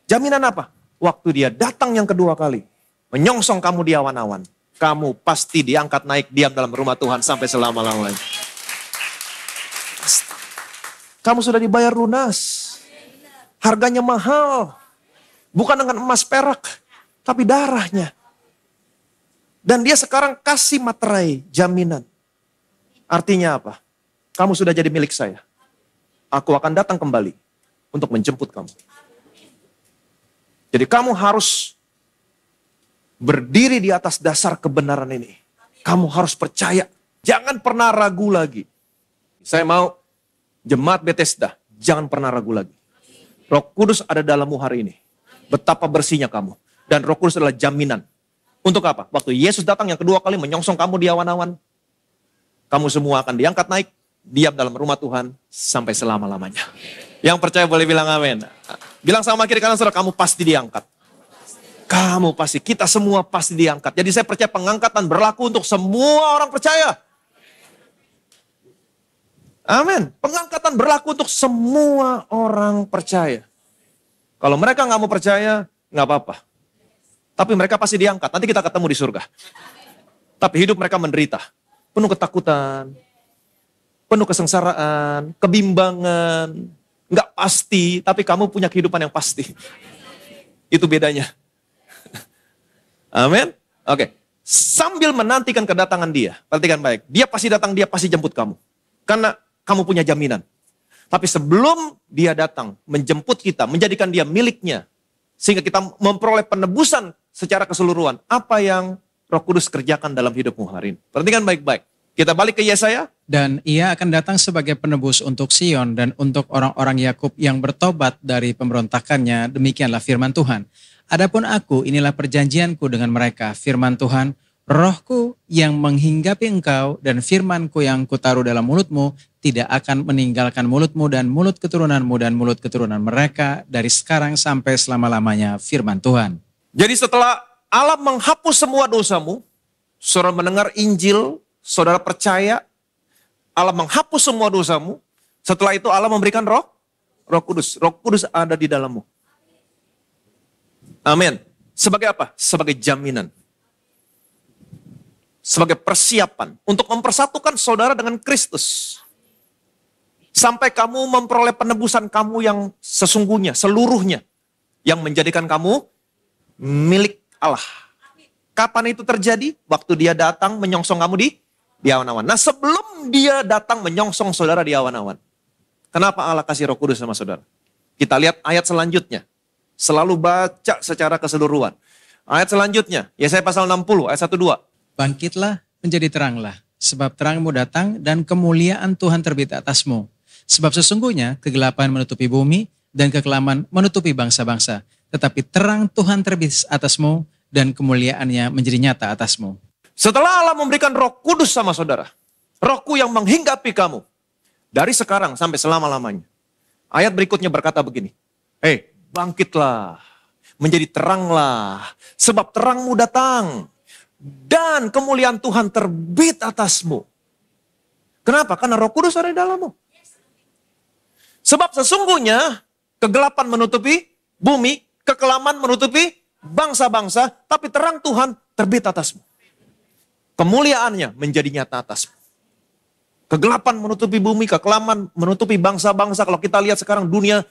Jaminan apa? Waktu dia datang yang kedua kali, menyongsong kamu di awan-awan, kamu pasti diangkat naik diam dalam rumah Tuhan sampai selama-lamanya. Pasti. Kamu sudah dibayar lunas. Harganya mahal. Bukan dengan emas perak, tapi darahnya. Dan dia sekarang kasih materai jaminan. Artinya apa? Kamu sudah jadi milik saya. Aku akan datang kembali untuk menjemput kamu. Jadi kamu harus berdiri di atas dasar kebenaran ini. Kamu harus percaya. Jangan pernah ragu lagi. Saya mau jemaat Bethesda, jangan pernah ragu lagi. Roh Kudus ada dalammu hari ini. Betapa bersihnya kamu. Dan Roh Kudus adalah jaminan. Untuk apa? Waktu Yesus datang yang kedua kali menyongsong kamu di awan-awan, kamu semua akan diangkat naik, diam dalam rumah Tuhan sampai selama-lamanya. Yang percaya boleh bilang amin. Bilang sama kiri kanan saudara, kamu pasti diangkat. Kamu pasti, kita semua pasti diangkat. Jadi saya percaya pengangkatan berlaku untuk semua orang percaya. Amin. Pengangkatan berlaku untuk semua orang percaya. Kalau mereka nggak mau percaya, nggak apa-apa. Tapi mereka pasti diangkat. Nanti kita ketemu di surga. Tapi hidup mereka menderita. Penuh ketakutan. Penuh kesengsaraan. Kebimbangan. Nggak pasti. Tapi kamu punya kehidupan yang pasti. Itu bedanya. Amin. Oke. Sambil menantikan kedatangan dia. Perhatikan baik. Dia pasti datang, dia pasti jemput kamu. Karena kamu punya jaminan. Tapi sebelum dia datang, menjemput kita, menjadikan dia miliknya. Sehingga kita memperoleh penebusan secara keseluruhan. Apa yang Roh Kudus kerjakan dalam hidupmu hari ini. Perhatikan baik-baik. Kita balik ke Yesaya. Dan ia akan datang sebagai penebus untuk Sion dan untuk orang-orang Yakub yang bertobat dari pemberontakannya. Demikianlah firman Tuhan. Adapun aku, inilah perjanjianku dengan mereka. Firman Tuhan, Rohku yang menghinggapi engkau dan firmanku yang kutaruh dalam mulutmu tidak akan meninggalkan mulutmu dan mulut keturunanmu dan mulut keturunan mereka dari sekarang sampai selama-lamanya, firman Tuhan. Jadi setelah Allah menghapus semua dosamu, saudara mendengar Injil, saudara percaya, Allah menghapus semua dosamu, setelah itu Allah memberikan Roh Kudus. Roh Kudus ada di dalammu. Amin. Sebagai apa? Sebagai jaminan. Sebagai persiapan untuk mempersatukan saudara dengan Kristus. Sampai kamu memperoleh penebusan kamu yang sesungguhnya, seluruhnya. Yang menjadikan kamu milik Allah. Kapan itu terjadi? Waktu dia datang menyongsong kamu di awan-awan. Nah sebelum dia datang menyongsong saudara di awan-awan. Kenapa Allah kasih Roh Kudus sama saudara? Kita lihat ayat selanjutnya. Selalu baca secara keseluruhan. Ayat selanjutnya, Yesaya pasal 60 ayat 1-2. Bangkitlah, menjadi teranglah, sebab terangmu datang dan kemuliaan Tuhan terbit atasmu. Sebab sesungguhnya kegelapan menutupi bumi dan kekelaman menutupi bangsa-bangsa. Tetapi terang Tuhan terbit atasmu dan kemuliaannya menjadi nyata atasmu. Setelah Allah memberikan Roh Kudus sama saudara, Rohku yang menghinggapi kamu, dari sekarang sampai selama-lamanya. Ayat berikutnya berkata begini, bangkitlah, menjadi teranglah, sebab terangmu datang. Dan kemuliaan Tuhan terbit atasmu. Kenapa? Karena Roh Kudus ada di dalammu. Sebab sesungguhnya kegelapan menutupi bumi, kekelaman menutupi bangsa-bangsa, tapi terang Tuhan terbit atasmu. Kemuliaannya menjadi nyata atasmu. Kegelapan menutupi bumi, kekelaman menutupi bangsa-bangsa. Kalau kita lihat sekarang dunia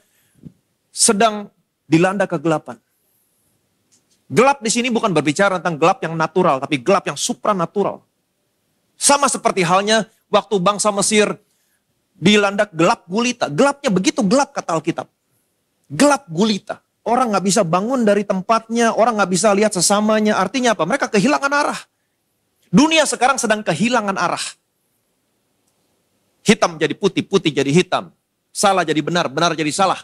sedang dilanda kegelapan. Gelap di sini bukan berbicara tentang gelap yang natural, tapi gelap yang supranatural. Sama seperti halnya waktu bangsa Mesir dilanda gelap gulita. Gelapnya begitu gelap kata Alkitab. Gelap gulita. Orang gak bisa bangun dari tempatnya, orang gak bisa lihat sesamanya. Artinya apa? Mereka kehilangan arah. Dunia sekarang sedang kehilangan arah. Hitam jadi putih, putih jadi hitam. Salah jadi benar, benar jadi salah.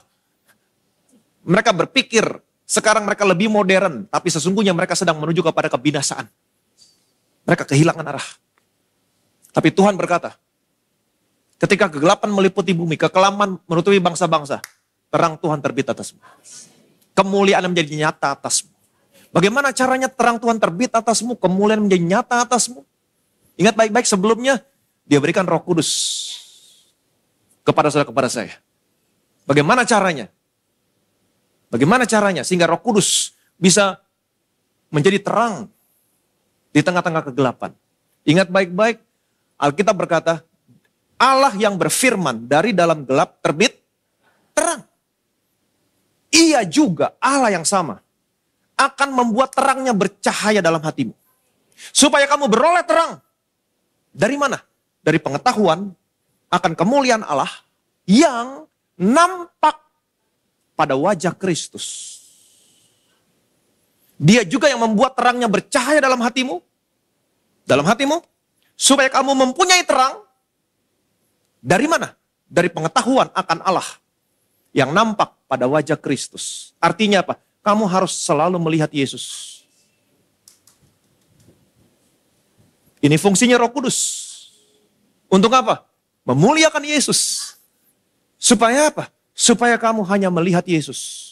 Mereka berpikir sekarang mereka lebih modern, tapi sesungguhnya mereka sedang menuju kepada kebinasaan. Mereka kehilangan arah. Tapi Tuhan berkata, ketika kegelapan meliputi bumi, kekelaman menutupi bangsa-bangsa, terang Tuhan terbit atasmu. Kemuliaan menjadi nyata atasmu. Bagaimana caranya terang Tuhan terbit atasmu, kemuliaan menjadi nyata atasmu? Ingat baik-baik sebelumnya, dia berikan Roh Kudus kepada saudara, kepada saya. Bagaimana caranya? Bagaimana caranya sehingga Roh Kudus bisa menjadi terang di tengah-tengah kegelapan? Ingat baik-baik, Alkitab berkata, Allah yang berfirman dari dalam gelap terbit terang. Ia juga Allah yang sama akan membuat terangnya bercahaya dalam hatimu. Supaya kamu beroleh terang. Dari mana? Dari pengetahuan akan kemuliaan Allah yang nampak pada wajah Kristus. Dia juga yang membuat terangnya bercahaya dalam hatimu. Dalam hatimu. Supaya kamu mempunyai terang. Dari mana? Dari pengetahuan akan Allah yang nampak pada wajah Kristus. Artinya apa? Kamu harus selalu melihat Yesus. Ini fungsinya Roh Kudus. Untuk apa? Memuliakan Yesus. Supaya apa? Supaya kamu hanya melihat Yesus.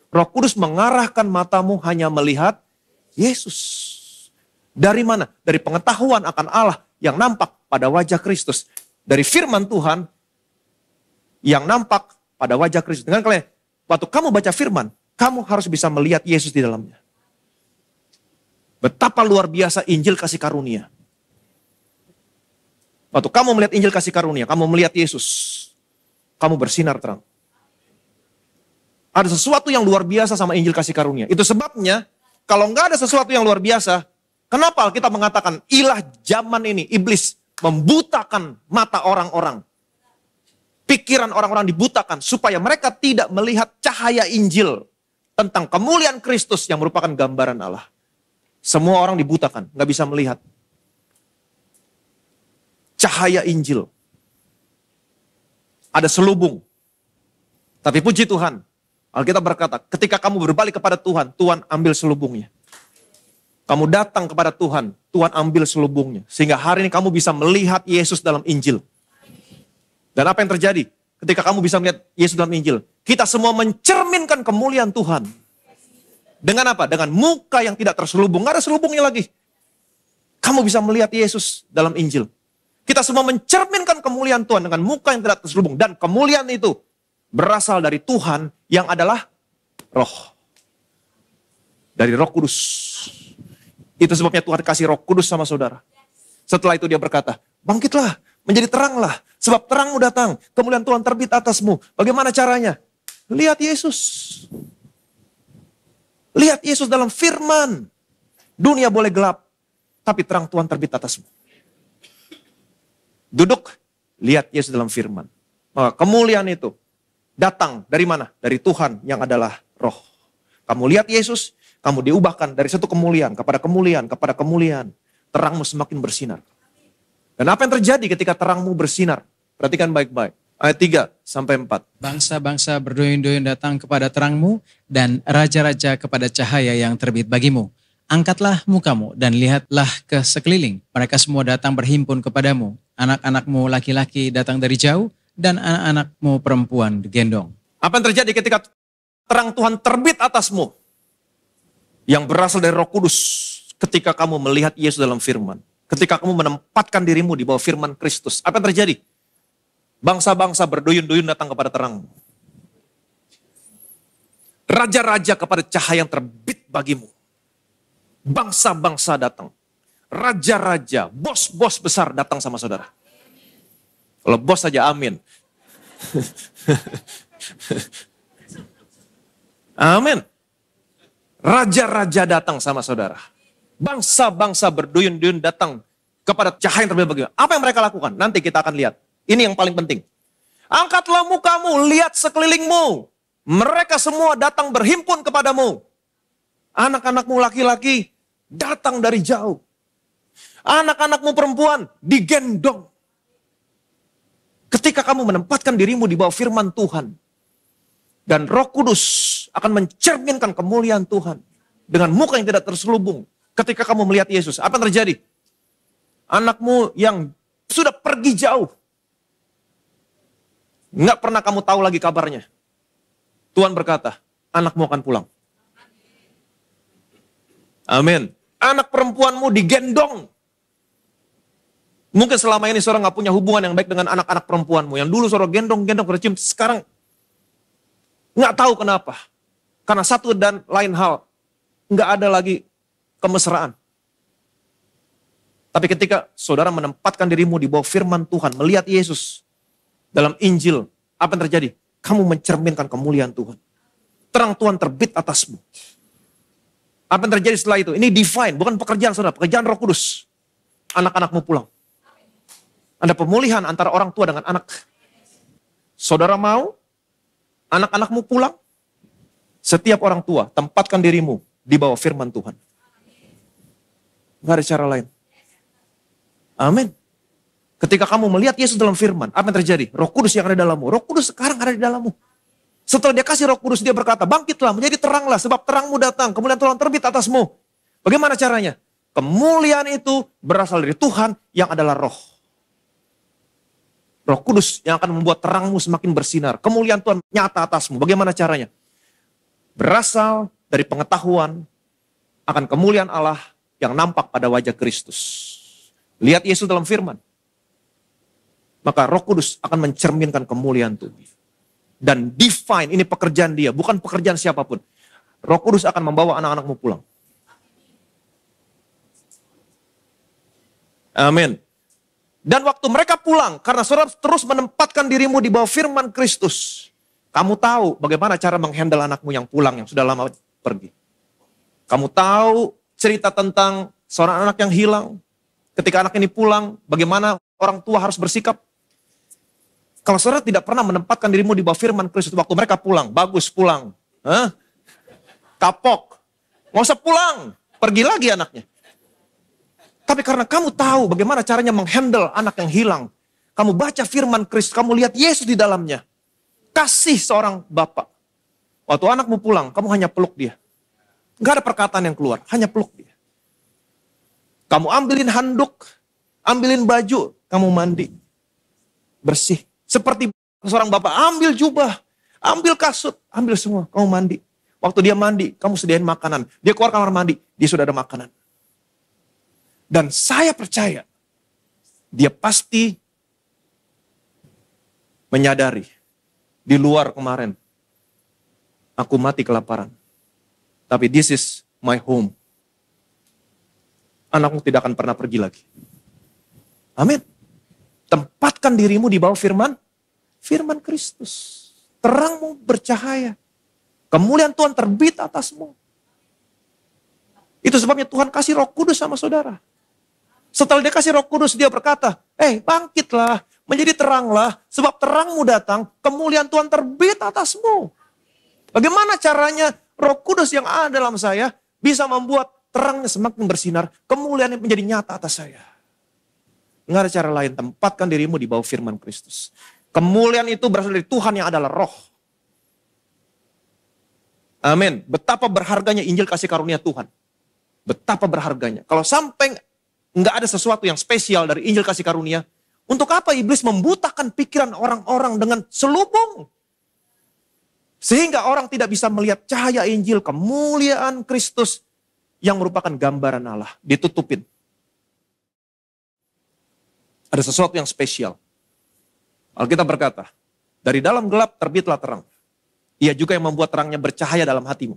Roh Kudus mengarahkan matamu hanya melihat Yesus. Dari mana? Dari pengetahuan akan Allah yang nampak pada wajah Kristus. Dari firman Tuhan yang nampak pada wajah Kristus. Dengan kalian, waktu kamu baca firman, kamu harus bisa melihat Yesus di dalamnya. Betapa luar biasa Injil kasih karunia. Waktu kamu melihat Injil kasih karunia, kamu melihat Yesus, kamu bersinar terang. Ada sesuatu yang luar biasa sama Injil kasih karunia. Itu sebabnya, kalau nggak ada sesuatu yang luar biasa, kenapa kita mengatakan ilah zaman ini, iblis, membutakan mata orang-orang. Pikiran orang-orang dibutakan supaya mereka tidak melihat cahaya Injil tentang kemuliaan Kristus yang merupakan gambaran Allah. Semua orang dibutakan, nggak bisa melihat cahaya Injil. Ada selubung. Tapi puji Tuhan, Alkitab berkata, ketika kamu berbalik kepada Tuhan, Tuhan ambil selubungnya. Kamu datang kepada Tuhan, Tuhan ambil selubungnya. Sehingga hari ini kamu bisa melihat Yesus dalam Injil. Dan apa yang terjadi ketika kamu bisa melihat Yesus dalam Injil? Kita semua mencerminkan kemuliaan Tuhan. Dengan apa? Dengan muka yang tidak terselubung. Nggak ada selubungnya lagi. Kamu bisa melihat Yesus dalam Injil. Kita semua mencerminkan kemuliaan Tuhan dengan muka yang tidak terselubung. Dan kemuliaan itu berasal dari Tuhan yang adalah Roh. Dari Roh Kudus. Itu sebabnya Tuhan kasih Roh Kudus sama saudara. Setelah itu dia berkata, bangkitlah, menjadi teranglah. Sebab terangmu datang, kemuliaan Tuhan terbit atasmu. Bagaimana caranya? Lihat Yesus. Lihat Yesus dalam firman. Dunia boleh gelap, tapi terang Tuhan terbit atasmu. Duduk, lihat Yesus dalam firman. Maka kemuliaan itu datang dari mana? Dari Tuhan yang adalah Roh. Kamu lihat Yesus, kamu diubahkan dari satu kemuliaan kepada kemuliaan, kepada kemuliaan. Terangmu semakin bersinar. Dan apa yang terjadi ketika terangmu bersinar? Perhatikan baik-baik. Ayat 3-4. Bangsa-bangsa berduyun-duyun datang kepada terangmu dan raja-raja kepada cahaya yang terbit bagimu. Angkatlah mukamu dan lihatlah ke sekeliling. Mereka semua datang berhimpun kepadamu. Anak-anakmu laki-laki datang dari jauh dan anak-anakmu perempuan digendong. Apa yang terjadi ketika terang Tuhan terbit atasmu? Yang berasal dari Roh Kudus ketika kamu melihat Yesus dalam firman. Ketika kamu menempatkan dirimu di bawah firman Kristus. Apa yang terjadi? Bangsa-bangsa berduyun-duyun datang kepada terang. Raja-raja kepada cahaya yang terbit bagimu. Bangsa-bangsa datang. Raja-raja, bos-bos besar datang sama saudara. Kalau bos saja amin. Amin. Raja-raja datang sama saudara. Bangsa-bangsa berduyun-duyun datang kepada cahaya yang terbit bagimu. Apa yang mereka lakukan? Nanti kita akan lihat. Ini yang paling penting. Angkatlah mukamu, lihat sekelilingmu. Mereka semua datang berhimpun kepadamu. Anak-anakmu laki-laki datang dari jauh. Anak-anakmu perempuan digendong. Ketika kamu menempatkan dirimu di bawah firman Tuhan. Dan Roh Kudus akan mencerminkan kemuliaan Tuhan. Dengan muka yang tidak terselubung. Ketika kamu melihat Yesus, apa yang terjadi? Anakmu yang sudah pergi jauh. Nggak pernah kamu tahu lagi kabarnya. Tuhan berkata, anakmu akan pulang. Amin. Anak perempuanmu digendong. Mungkin selama ini saudara nggak punya hubungan yang baik dengan anak-anak perempuanmu. Yang dulu saudara gendong-gendong, bercium. Sekarang nggak tahu kenapa. Karena satu dan lain hal. Nggak ada lagi kemesraan. Tapi ketika saudara menempatkan dirimu di bawah firman Tuhan, melihat Yesus dalam Injil, apa yang terjadi? Kamu mencerminkan kemuliaan Tuhan. Terang Tuhan terbit atasmu. Apa yang terjadi setelah itu? Ini divine, bukan pekerjaan saudara, pekerjaan Roh Kudus. Anak-anakmu pulang. Ada pemulihan antara orang tua dengan anak. Saudara mau anak-anakmu pulang? Setiap orang tua, tempatkan dirimu di bawah firman Tuhan. Gak ada cara lain. Amin. Ketika kamu melihat Yesus dalam firman, apa yang terjadi? Roh Kudus yang ada dalammu. Roh Kudus sekarang ada di dalammu. Setelah dia kasih Roh Kudus, dia berkata, bangkitlah, menjadi teranglah, sebab terangmu datang, kemuliaan Tuhan terbit atasmu. Bagaimana caranya? Kemuliaan itu berasal dari Tuhan yang adalah roh. Roh Kudus yang akan membuat terangmu semakin bersinar. Kemuliaan Tuhan nyata atasmu. Bagaimana caranya? Berasal dari pengetahuan akan kemuliaan Allah yang nampak pada wajah Kristus. Lihat Yesus dalam firman. Maka Roh Kudus akan mencerminkan kemuliaan Tuhan. Dan divine, ini pekerjaan dia, bukan pekerjaan siapapun. Roh Kudus akan membawa anak-anakmu pulang. Amin. Dan waktu mereka pulang, karena saudara terus menempatkan dirimu di bawah firman Kristus. Kamu tahu bagaimana cara menghandle anakmu yang pulang, yang sudah lama pergi. Kamu tahu cerita tentang seorang anak yang hilang. Ketika anak ini pulang, bagaimana orang tua harus bersikap. Kalau saudara tidak pernah menempatkan dirimu di bawah firman Kristus waktu mereka pulang, bagus pulang. Kapok. Nggak usah pulang, pergi lagi anaknya. Tapi karena kamu tahu bagaimana caranya menghandle anak yang hilang. Kamu baca firman Kristus, kamu lihat Yesus di dalamnya. Kasih seorang bapak. Waktu anakmu pulang, kamu hanya peluk dia. Nggak ada perkataan yang keluar, hanya peluk dia. Kamu ambilin handuk, ambilin baju, kamu mandi. Bersih. Seperti seorang bapak, ambil jubah, ambil kasut, ambil semua, kamu mandi. Waktu dia mandi, kamu sediain makanan. Dia keluar kamar mandi, dia sudah ada makanan. Dan saya percaya, dia pasti menyadari, di luar kemarin, aku mati kelaparan. Tapi this is my home. Anakmu tidak akan pernah pergi lagi. Amin. Tempatkan dirimu di bawah firman Kristus. Terangmu bercahaya. Kemuliaan Tuhan terbit atasmu. Itu sebabnya Tuhan kasih Roh Kudus sama saudara. Setelah dia kasih Roh Kudus, dia berkata, bangkitlah, menjadi teranglah, sebab terangmu datang, kemuliaan Tuhan terbit atasmu. Bagaimana caranya Roh Kudus yang ada dalam saya bisa membuat terangnya semakin bersinar, kemuliaan menjadi nyata atas saya. Nggak ada cara lain, tempatkan dirimu di bawah firman Kristus. Kemuliaan itu berasal dari Tuhan yang adalah roh. Amin. Betapa berharganya Injil kasih karunia Tuhan. Betapa berharganya. Kalau sampai nggak ada sesuatu yang spesial dari Injil kasih karunia, untuk apa iblis membutakan pikiran orang-orang dengan selubung? Sehingga orang tidak bisa melihat cahaya Injil, kemuliaan Kristus yang merupakan gambaran Allah. Ditutupin. Ada sesuatu yang spesial. Alkitab berkata, dari dalam gelap terbitlah terang. Ia juga yang membuat terangnya bercahaya dalam hatimu.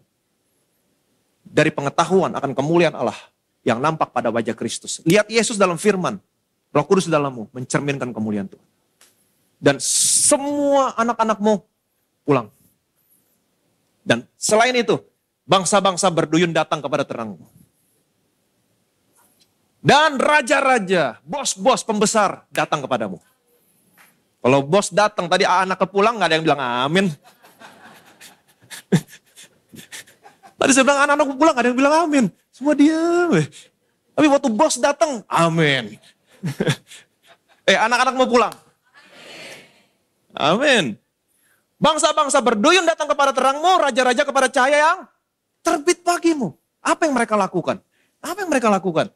Dari pengetahuan akan kemuliaan Allah yang nampak pada wajah Kristus. Lihat Yesus dalam firman. Roh Kudus dalammu mencerminkan kemuliaan Tuhan. Dan semua anak-anakmu pulang. Dan selain itu, bangsa-bangsa berduyun datang kepada terangmu. Dan raja-raja, bos-bos pembesar datang kepadamu. Kalau bos datang, tadi anaknya pulang, gak ada yang bilang amin. Tadi saya bilang anak-anakku pulang, gak ada yang bilang amin. Semua diam. Tapi waktu bos datang, amin. Anak-anak mau pulang. Amin. Bangsa-bangsa berduyun datang kepada terangmu, raja-raja kepada cahaya yang terbit bagimu. Apa yang mereka lakukan? Apa yang mereka lakukan?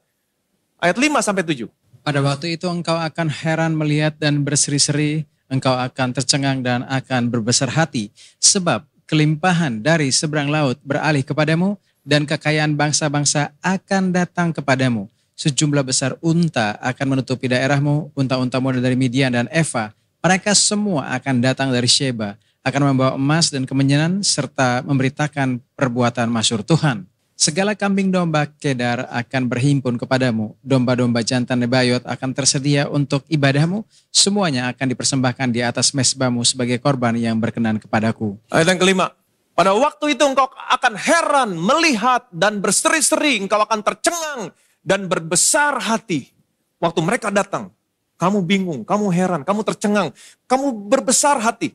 Ayat 5-7. Pada waktu itu engkau akan heran melihat dan berseri-seri, engkau akan tercengang dan akan berbesar hati, sebab kelimpahan dari seberang laut beralih kepadamu, dan kekayaan bangsa-bangsa akan datang kepadamu. Sejumlah besar unta akan menutupi daerahmu, unta-unta muda dari Midian dan Eva. Mereka semua akan datang dari Sheba, akan membawa emas dan kemenyan, serta memberitakan perbuatan masyhur Tuhan. Segala kambing domba Kedar akan berhimpun kepadamu, domba-domba jantan Nebayot akan tersedia untuk ibadahmu, semuanya akan dipersembahkan di atas mezbahmu sebagai korban yang berkenan kepadaku. Ayat yang kelima. Pada waktu itu engkau akan heran melihat dan berseri-seri, engkau akan tercengang dan berbesar hati. Waktu mereka datang, kamu bingung, kamu heran, kamu tercengang, kamu berbesar hati.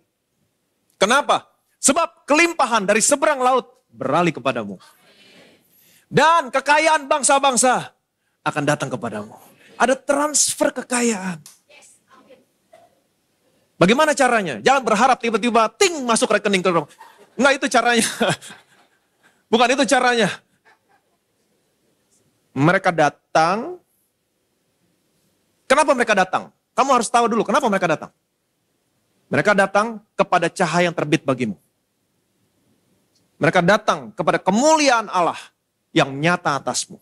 Kenapa? Sebab kelimpahan dari seberang laut beralih kepadamu. Dan kekayaan bangsa-bangsa akan datang kepadamu. Ada transfer kekayaan. Bagaimana caranya? Jangan berharap tiba-tiba ting masuk rekening ke orang. Enggak, itu caranya. Bukan itu caranya. Mereka datang. Kenapa mereka datang? Kamu harus tahu dulu kenapa mereka datang. Mereka datang kepada cahaya yang terbit bagimu. Mereka datang kepada kemuliaan Allah yang nyata atasmu.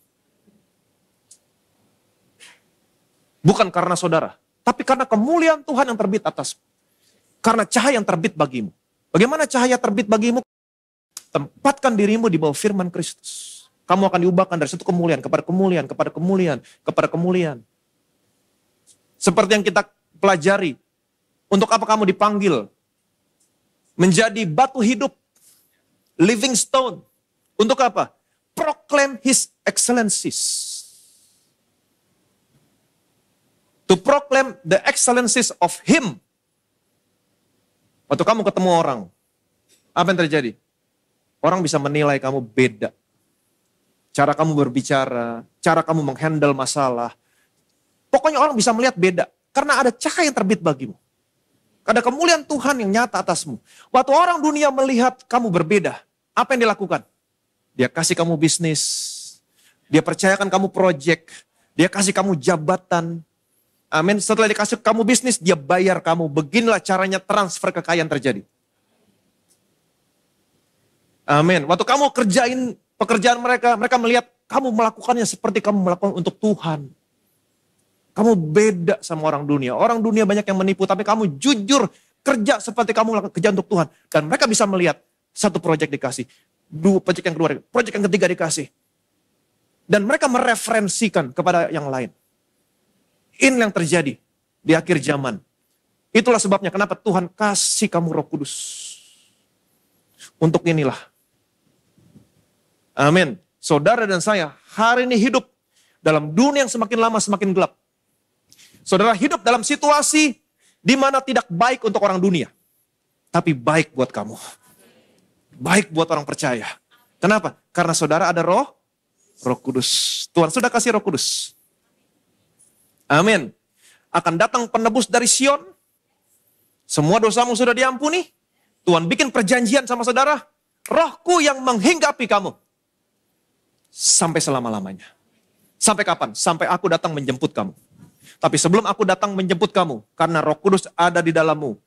Bukan karena saudara, tapi karena kemuliaan Tuhan yang terbit atasmu. Karena cahaya yang terbit bagimu. Bagaimana cahaya terbit bagimu? Tempatkan dirimu di bawah firman Kristus. Kamu akan diubahkan dari satu kemuliaan kepada kemuliaan, kepada kemuliaan, kepada kemuliaan. Seperti yang kita pelajari. Untuk apa kamu dipanggil? Menjadi batu hidup. Living stone. Untuk apa? Proclaim His excellencies. To proclaim the excellencies of Him. Waktu kamu ketemu orang, apa yang terjadi? Orang bisa menilai kamu beda. Cara kamu berbicara, cara kamu menghandle masalah. Pokoknya orang bisa melihat beda. Karena ada cahaya yang terbit bagimu. Ada kemuliaan Tuhan yang nyata atasmu. Waktu orang dunia melihat kamu berbeda, apa yang dilakukan? Dia kasih kamu bisnis, dia percayakan kamu proyek, dia kasih kamu jabatan. Amin. Setelah dikasih kamu bisnis, dia bayar kamu. Beginilah caranya transfer kekayaan terjadi. Amin. Waktu kamu kerjain pekerjaan mereka, mereka melihat kamu melakukannya seperti kamu melakukan untuk Tuhan. Kamu beda sama orang dunia. Orang dunia banyak yang menipu, tapi kamu jujur kerja seperti kamu melakukan kerja untuk Tuhan. Dan mereka bisa melihat satu proyek dikasih, dua proyek yang kedua, proyek yang ketiga dikasih. Dan mereka mereferensikan kepada yang lain. Ini yang terjadi di akhir zaman. Itulah sebabnya kenapa Tuhan kasih kamu Roh Kudus. Untuk inilah. Amin. Saudara dan saya hari ini hidup dalam dunia yang semakin lama semakin gelap. Saudara hidup dalam situasi di mana tidak baik untuk orang dunia. Tapi baik buat kamu. Baik buat orang percaya. Kenapa? Karena saudara ada Roh Kudus. Tuhan sudah kasih Roh Kudus. Amin. Akan datang penebus dari Sion. Semua dosamu sudah diampuni. Tuhan bikin perjanjian sama saudara. Rohku yang menghinggapi kamu. Sampai selama-lamanya. Sampai kapan? Sampai aku datang menjemput kamu. Tapi sebelum aku datang menjemput kamu, karena Roh Kudus ada di dalammu.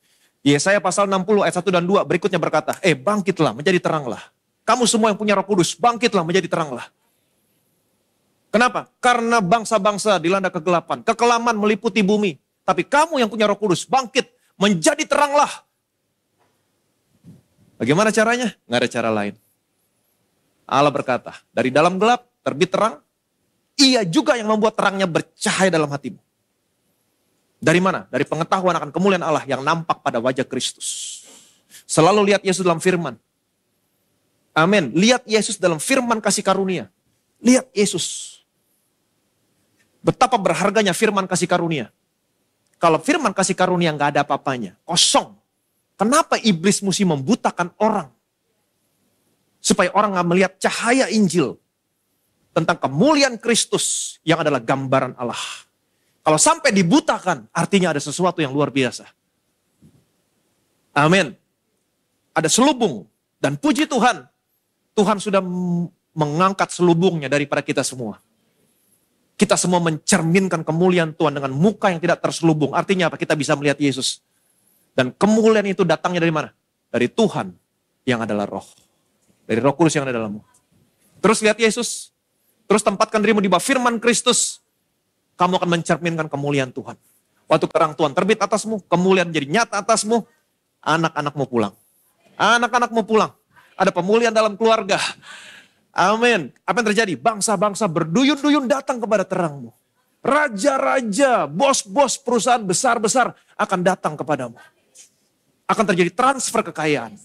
Yesaya pasal 60 ayat 1 dan 2 berikutnya berkata, bangkitlah menjadi teranglah. Kamu semua yang punya Roh Kudus, bangkitlah menjadi teranglah. Kenapa? Karena bangsa-bangsa dilanda kegelapan, kekelaman meliputi bumi. Tapi kamu yang punya Roh Kudus, bangkit menjadi teranglah. Bagaimana caranya? Nggak ada cara lain. Allah berkata, dari dalam gelap terbit terang, Ia juga yang membuat terangnya bercahaya dalam hatimu. Dari mana? Dari pengetahuan akan kemuliaan Allah yang nampak pada wajah Kristus. Selalu lihat Yesus dalam firman. Amin. Lihat Yesus dalam firman kasih karunia. Lihat Yesus. Betapa berharganya firman kasih karunia. Kalau firman kasih karunia nggak ada apa-apanya, kosong. Kenapa iblis mesti membutakan orang? Supaya orang nggak melihat cahaya Injil. Tentang kemuliaan Kristus yang adalah gambaran Allah. Kalau sampai dibutakan, artinya ada sesuatu yang luar biasa. Amin. ada selubung. Dan puji Tuhan, Tuhan sudah mengangkat selubungnya daripada kita semua. Kita semua mencerminkan kemuliaan Tuhan dengan muka yang tidak terselubung. Artinya apa? Kita bisa melihat Yesus. Dan kemuliaan itu datangnya dari mana? Dari Tuhan yang adalah roh. Dari Roh Kudus yang ada dalammu. Terus lihat Yesus. Terus tempatkan dirimu di bawah firman Kristus. Kamu akan mencerminkan kemuliaan Tuhan. Waktu terang Tuhan terbit atasmu, kemuliaan menjadi nyata atasmu, anak-anakmu pulang. Anak-anakmu pulang. Ada pemulihan dalam keluarga. Amin. Apa yang terjadi? Bangsa-bangsa berduyun-duyun datang kepada terangmu. Raja-raja, bos-bos perusahaan besar-besar akan datang kepadamu. Akan terjadi transfer kekayaan.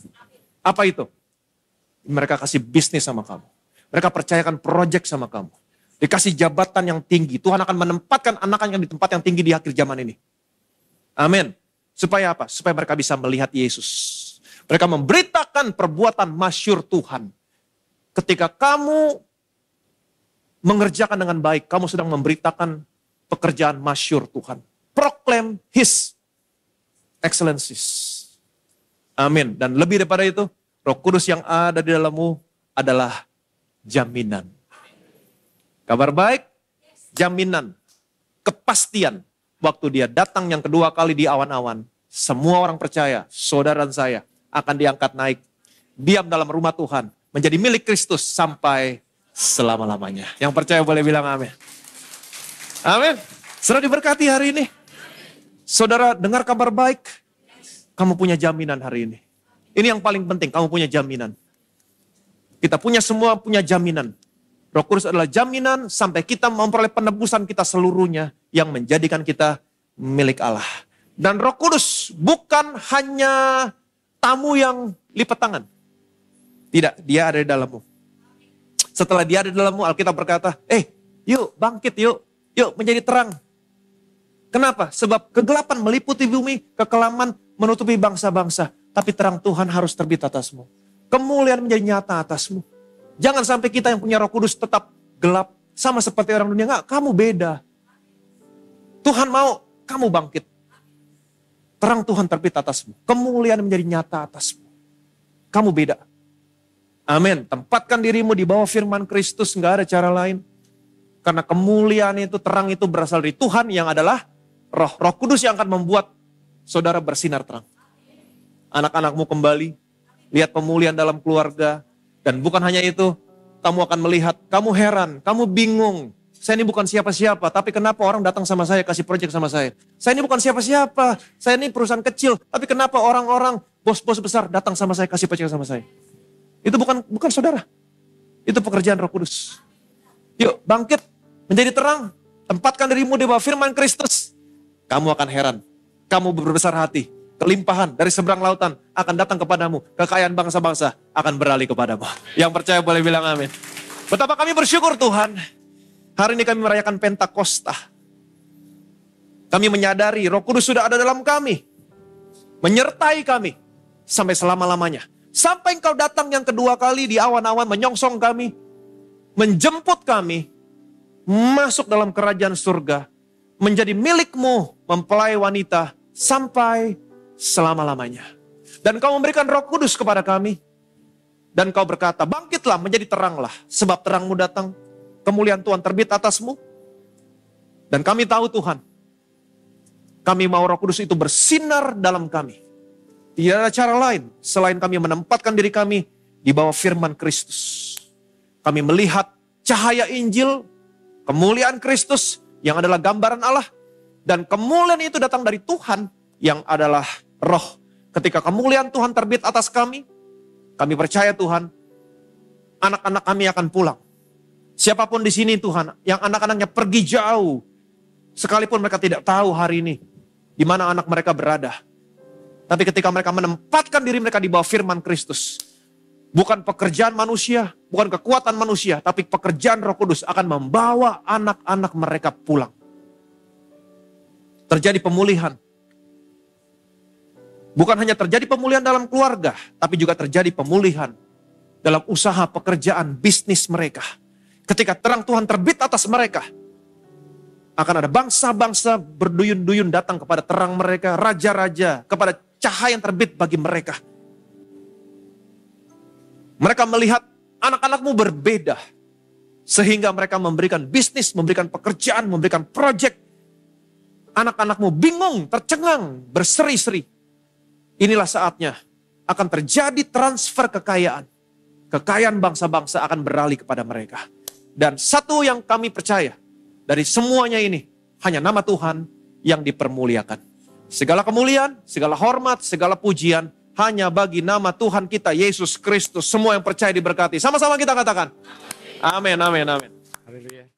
Apa itu? Mereka kasih bisnis sama kamu. Mereka percayakan proyek sama kamu. Dikasih jabatan yang tinggi. Tuhan akan menempatkan anak-anaknya di tempat yang tinggi di akhir zaman ini. Amin. Supaya apa? Supaya mereka bisa melihat Yesus. Mereka memberitakan perbuatan masyhur Tuhan. Ketika kamu mengerjakan dengan baik, kamu sedang memberitakan pekerjaan masyhur Tuhan. Proclaim His excellencies. Amin. Dan lebih daripada itu, Roh Kudus yang ada di dalammu adalah jaminan. Kabar baik, jaminan, kepastian. Waktu dia datang yang kedua kali di awan-awan, semua orang percaya, saudara dan saya akan diangkat naik. Diam dalam rumah Tuhan, menjadi milik Kristus sampai selama-lamanya. Yang percaya boleh bilang amin. Amin. Sudah diberkati hari ini. Saudara dengar kabar baik, kamu punya jaminan hari ini. Ini yang paling penting, kamu punya jaminan. Kita semua punya jaminan. Roh Kudus adalah jaminan sampai kita memperoleh penebusan kita seluruhnya yang menjadikan kita milik Allah. Dan Roh Kudus bukan hanya tamu yang lipat tangan. Tidak, dia ada di dalammu. Setelah dia ada di dalammu, Alkitab berkata, yuk bangkit yuk menjadi terang. Kenapa? Sebab kegelapan meliputi bumi, kekelaman menutupi bangsa-bangsa. Tapi terang Tuhan harus terbit atasmu. Kemuliaan menjadi nyata atasmu. Jangan sampai kita yang punya Roh Kudus tetap gelap. Sama seperti orang dunia. Enggak, kamu beda. Tuhan mau kamu bangkit. Terang Tuhan terbit atasmu. Kemuliaan menjadi nyata atasmu. Kamu beda. Amin. Tempatkan dirimu di bawah firman Kristus. Enggak ada cara lain. Karena kemuliaan itu, terang itu berasal dari Tuhan yang adalah roh. Roh Kudus yang akan membuat saudara bersinar terang. Anak-anakmu kembali. Lihat pemulihan dalam keluarga. Dan bukan hanya itu, kamu akan melihat, kamu heran, kamu bingung. Saya ini bukan siapa-siapa, tapi kenapa orang datang sama saya, kasih proyek sama saya. Saya ini bukan siapa-siapa, saya ini perusahaan kecil, tapi kenapa orang-orang, bos-bos besar datang sama saya, kasih proyek sama saya. Itu bukan saudara, itu pekerjaan Roh Kudus. Yuk bangkit, menjadi terang, tempatkan dirimu di bawah firman Kristus. Kamu akan heran, kamu berbesar hati. Kelimpahan dari seberang lautan akan datang kepadamu. Kekayaan bangsa-bangsa akan beralih kepadamu. Yang percaya boleh bilang amin. Betapa kami bersyukur Tuhan. Hari ini kami merayakan Pentakosta. Kami menyadari Roh Kudus sudah ada dalam kami. Menyertai kami sampai selama-lamanya. Sampai Engkau datang yang kedua kali di awan-awan menyongsong kami. Menjemput kami. Masuk dalam kerajaan surga. Menjadi milikmu mempelai wanita. Sampai selama-lamanya. Dan kau memberikan Roh Kudus kepada kami. Dan kau berkata, bangkitlah menjadi teranglah. Sebab terangmu datang. Kemuliaan Tuhan terbit atasmu. Dan kami tahu Tuhan. Kami mau Roh Kudus itu bersinar dalam kami. Tidak ada cara lain. Selain kami menempatkan diri kami di bawah firman Kristus. Kami melihat cahaya Injil. Kemuliaan Kristus yang adalah gambaran Allah. Dan kemuliaan itu datang dari Tuhan yang adalah roh. Ketika kemuliaan Tuhan terbit atas kami percaya Tuhan, anak-anak kami akan pulang. Siapapun di sini Tuhan, yang anak-anaknya pergi jauh, sekalipun mereka tidak tahu hari ini di mana anak mereka berada. Tapi ketika mereka menempatkan diri mereka di bawah firman Kristus, bukan pekerjaan manusia, bukan kekuatan manusia, tapi pekerjaan Roh Kudus akan membawa anak-anak mereka pulang. Terjadi pemulihan. Bukan hanya terjadi pemulihan dalam keluarga, tapi juga terjadi pemulihan dalam usaha, pekerjaan, bisnis mereka. Ketika terang Tuhan terbit atas mereka, akan ada bangsa-bangsa berduyun-duyun datang kepada terang mereka, raja-raja, kepada cahaya yang terbit bagi mereka. Mereka melihat anak-anakmu berbeda. Sehingga mereka memberikan bisnis, memberikan pekerjaan, memberikan proyek. Anak-anakmu bingung, tercengang, berseri-seri. Inilah saatnya akan terjadi transfer kekayaan. Kekayaan bangsa-bangsa akan beralih kepada mereka. Dan satu yang kami percaya, dari semuanya ini, hanya nama Tuhan yang dipermuliakan. Segala kemuliaan, segala hormat, segala pujian, hanya bagi nama Tuhan kita, Yesus Kristus. Semua yang percaya diberkati. Sama-sama kita katakan. Amin, amin, amin. Haleluya.